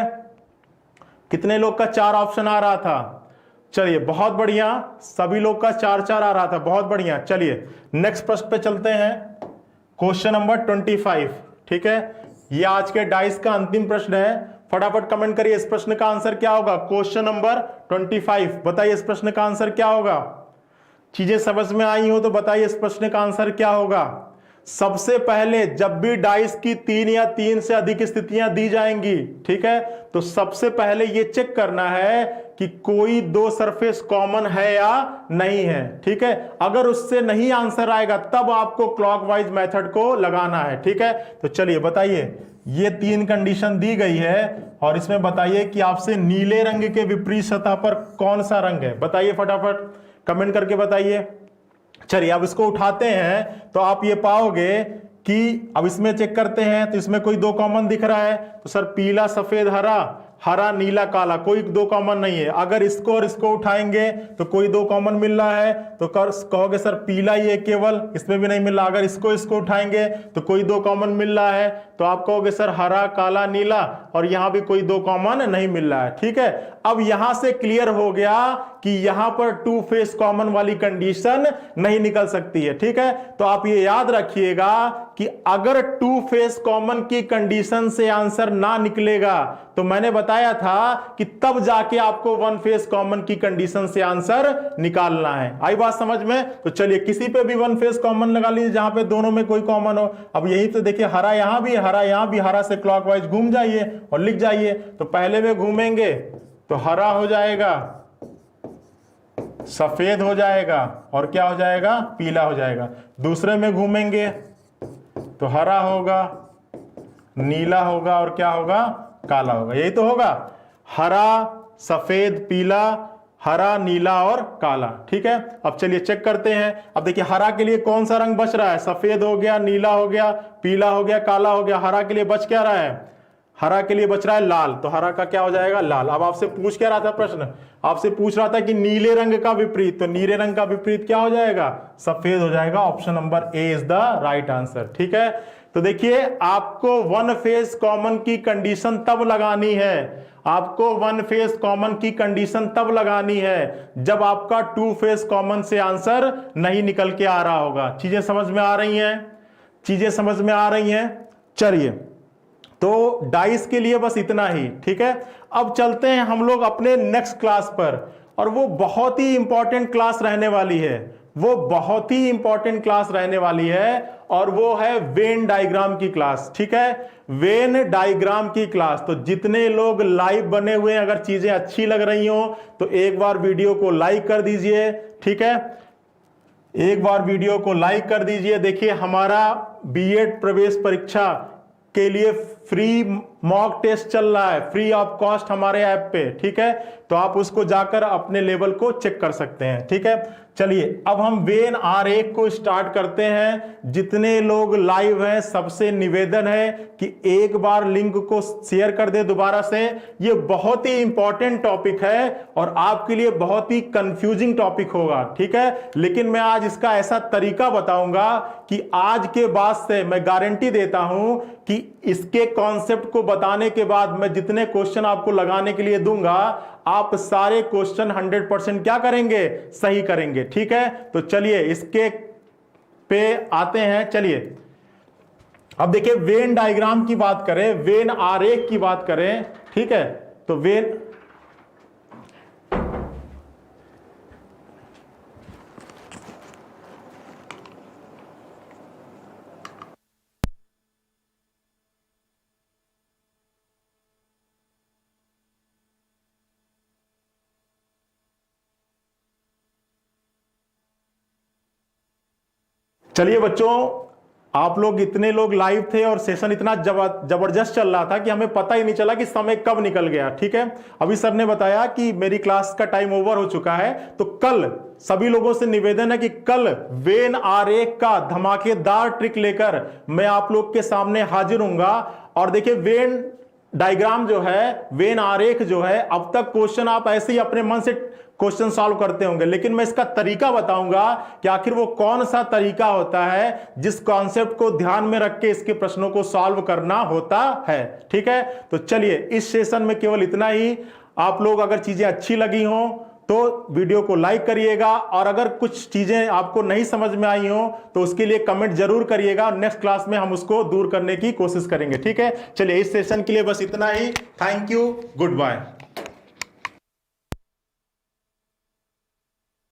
कितने लोग का 4 ऑप्शन आ रहा था? चलिए बहुत बढ़िया, सभी लोग का 4 4 आ रहा था, बहुत बढ़िया। चलिए नेक्स्ट प्रश्न पे चलते हैं। क्वेश्चन नंबर 25, ठीक है। ये आज के डाइस का अंतिम प्रश्न है। फटाफट कमेंट करिए इस प्रश्न का आंसर क्या होगा। क्वेश्चन नंबर 25, बताइए इस प्रश्न का आंसर क्या होगा। चीजें समझ में आई हो तो बताइए इस प्रश्न का आंसर क्या होगा। सबसे पहले जब भी डाइस की 3 या 3 से अधिक स्थितियां दी जाएंगी, ठीक है, तो सबसे पहले ये चेक करना है कि कोई दो सरफेस कॉमन है या नहीं है, ठीक है। अगर उससे नहीं आंसर आएगा तब आपको क्लॉकवाइज मेथड को लगाना है, ठीक है। तो चलिए बताइए, ये 3 कंडीशन दी गई है और इसमें बताइए कि आपसे नीले रंग के विपरीत सतह पर कौन सा रंग है, बताइए फटाफट कमेंट करके बताइए। चलिए अब इसको उठाते हैं तो आप ये पाओगे कि अब इसमें चेक करते हैं तो इसमें कोई दो कॉमन दिख रहा है, तो सर पीला सफेद हरा, हरा नीला काला, कोई दो कॉमन नहीं है। अगर इसको और इसको उठाएंगे तो कोई दो कॉमन मिल रहा है, तो कहोगे सर पीला ही है केवल, इसमें भी नहीं मिल रहा। अगर इसको इसको उठाएंगे तो कोई दो कॉमन मिल रहा है, तो आप कहोगे सर हरा काला नीला, और यहां भी कोई दो कॉमन नहीं मिल रहा है, ठीक है। अब यहां से क्लियर हो गया कि यहां पर 2 फेस कॉमन वाली कंडीशन नहीं निकल सकती है, ठीक है। तो आप ये याद रखिएगा कि अगर 2 फेस कॉमन की कंडीशन से आंसर ना निकलेगा तो मैंने बताया था कि तब जाके आपको 1 फेस कॉमन की कंडीशन से आंसर निकालना है। आई बात समझ में? तो चलिए किसी पे भी 1 फेस कॉमन लगा लीजिए जहां पे दोनों में कोई कॉमन हो। अब यही तो देखिए, हरा यहां भी, हरा यहां भी, हरा से क्लॉकवाइज घूम जाइए और लिख जाइए। तो पहले में घूमेंगे तो हरा हो जाएगा, सफेद हो जाएगा और क्या हो जाएगा, पीला हो जाएगा। दूसरे में घूमेंगे तो हरा होगा, नीला होगा और क्या होगा, काला होगा। यही तो होगा, हरा सफेद पीला, हरा नीला और काला, ठीक है। अब चलिए चेक करते हैं। अब देखिए हरा के लिए कौन सा रंग बच रहा है, सफेद हो गया, नीला हो गया, पीला हो गया, काला हो गया। हरा के लिए बच क्या रहा है, हरा के लिए बच रहा है लाल, तो हरा का क्या हो जाएगा, लाल। अब आपसे पूछ क्या रहा था प्रश्न, आपसे पूछ रहा था कि नीले रंग का विपरीत, तो नीले रंग का विपरीत क्या हो जाएगा, सफेद हो जाएगा। Option number A is the right answer, ठीक है। तो देखिए आपको 1 फेस कॉमन की कंडीशन तब लगानी है, आपको 1 फेस कॉमन की कंडीशन तब लगानी है जब आपका 2 फेस कॉमन से आंसर नहीं निकल के आ रहा होगा। चीजें समझ में आ रही हैं, चीजें समझ में आ रही हैं। चलिए तो डाइस के लिए बस इतना ही, ठीक है। अब चलते हैं हम लोग अपने नेक्स्ट क्लास पर, और वो बहुत ही इंपॉर्टेंट क्लास रहने वाली है, वो बहुत ही इंपॉर्टेंट क्लास रहने वाली है, और वो है वेन डायग्राम की क्लास, ठीक है। वेन डायग्राम की क्लास। तो जितने लोग लाइव बने हुए हैं, अगर चीजें अच्छी लग रही हो तो एक बार वीडियो को लाइक कर दीजिए, ठीक है, एक बार वीडियो को लाइक कर दीजिए। देखिए हमारा बीएड प्रवेश परीक्षा के लिए फ्री मॉक टेस्ट चल रहा है, फ्री ऑफ कॉस्ट हमारे ऐप पे, ठीक है। तो आप उसको जाकर अपने लेवल को चेक कर सकते हैं, ठीक है। चलिए अब हम वेन आरेख को स्टार्ट करते हैं। जितने लोग लाइव हैं सबसे निवेदन है कि एक बार लिंक को शेयर कर दे दोबारा से। ये बहुत ही इंपॉर्टेंट टॉपिक है और आपके लिए बहुत ही कंफ्यूजिंग टॉपिक होगा, ठीक है। लेकिन मैं आज इसका ऐसा तरीका बताऊंगा कि आज के बाद से मैं गारंटी देता हूं कि इसके कॉन्सेप्ट को बताने के बाद मैं जितने क्वेश्चन आपको लगाने के लिए दूंगा, आप सारे क्वेश्चन 100% क्या करेंगे, सही करेंगे, ठीक है। तो चलिए इसके पे आते हैं। चलिए अब देखिए वेन डायग्राम की बात करें, वेन आरेख की बात करें, ठीक है। तो वेन चलिए बच्चों, आप लोग इतने लोग लाइव थे और सेशन इतना जबरदस्त चल रहा था कि हमें पता ही नहीं चला कि समय कब निकल गया, ठीक है। अभी सर ने बताया कि मेरी क्लास का टाइम ओवर हो चुका है, तो कल सभी लोगों से निवेदन है कि कल वेन आरेख का धमाकेदार ट्रिक लेकर मैं आप लोग के सामने हाजिर हूंगा। और देखिए वेन डायग्राम जो है, वेन आरेख जो है, अब तक क्वेश्चन आप ऐसे ही अपने मन से क्वेश्चन सॉल्व करते होंगे, लेकिन मैं इसका तरीका बताऊंगा कि आखिर वो कौन सा तरीका होता है जिस कॉन्सेप्ट को ध्यान में रख के इसके प्रश्नों को सॉल्व करना होता है, ठीक है। तो चलिए इस सेशन में केवल इतना ही। आप लोग अगर चीजें अच्छी लगी हो तो वीडियो को लाइक करिएगा, और अगर कुछ चीजें आपको नहीं समझ में आई हो तो उसके लिए कमेंट जरूर करिएगा। नेक्स्ट क्लास में हम उसको दूर करने की कोशिश करेंगे, ठीक है। चलिए इस सेशन के लिए बस इतना ही। Thank you, good bye.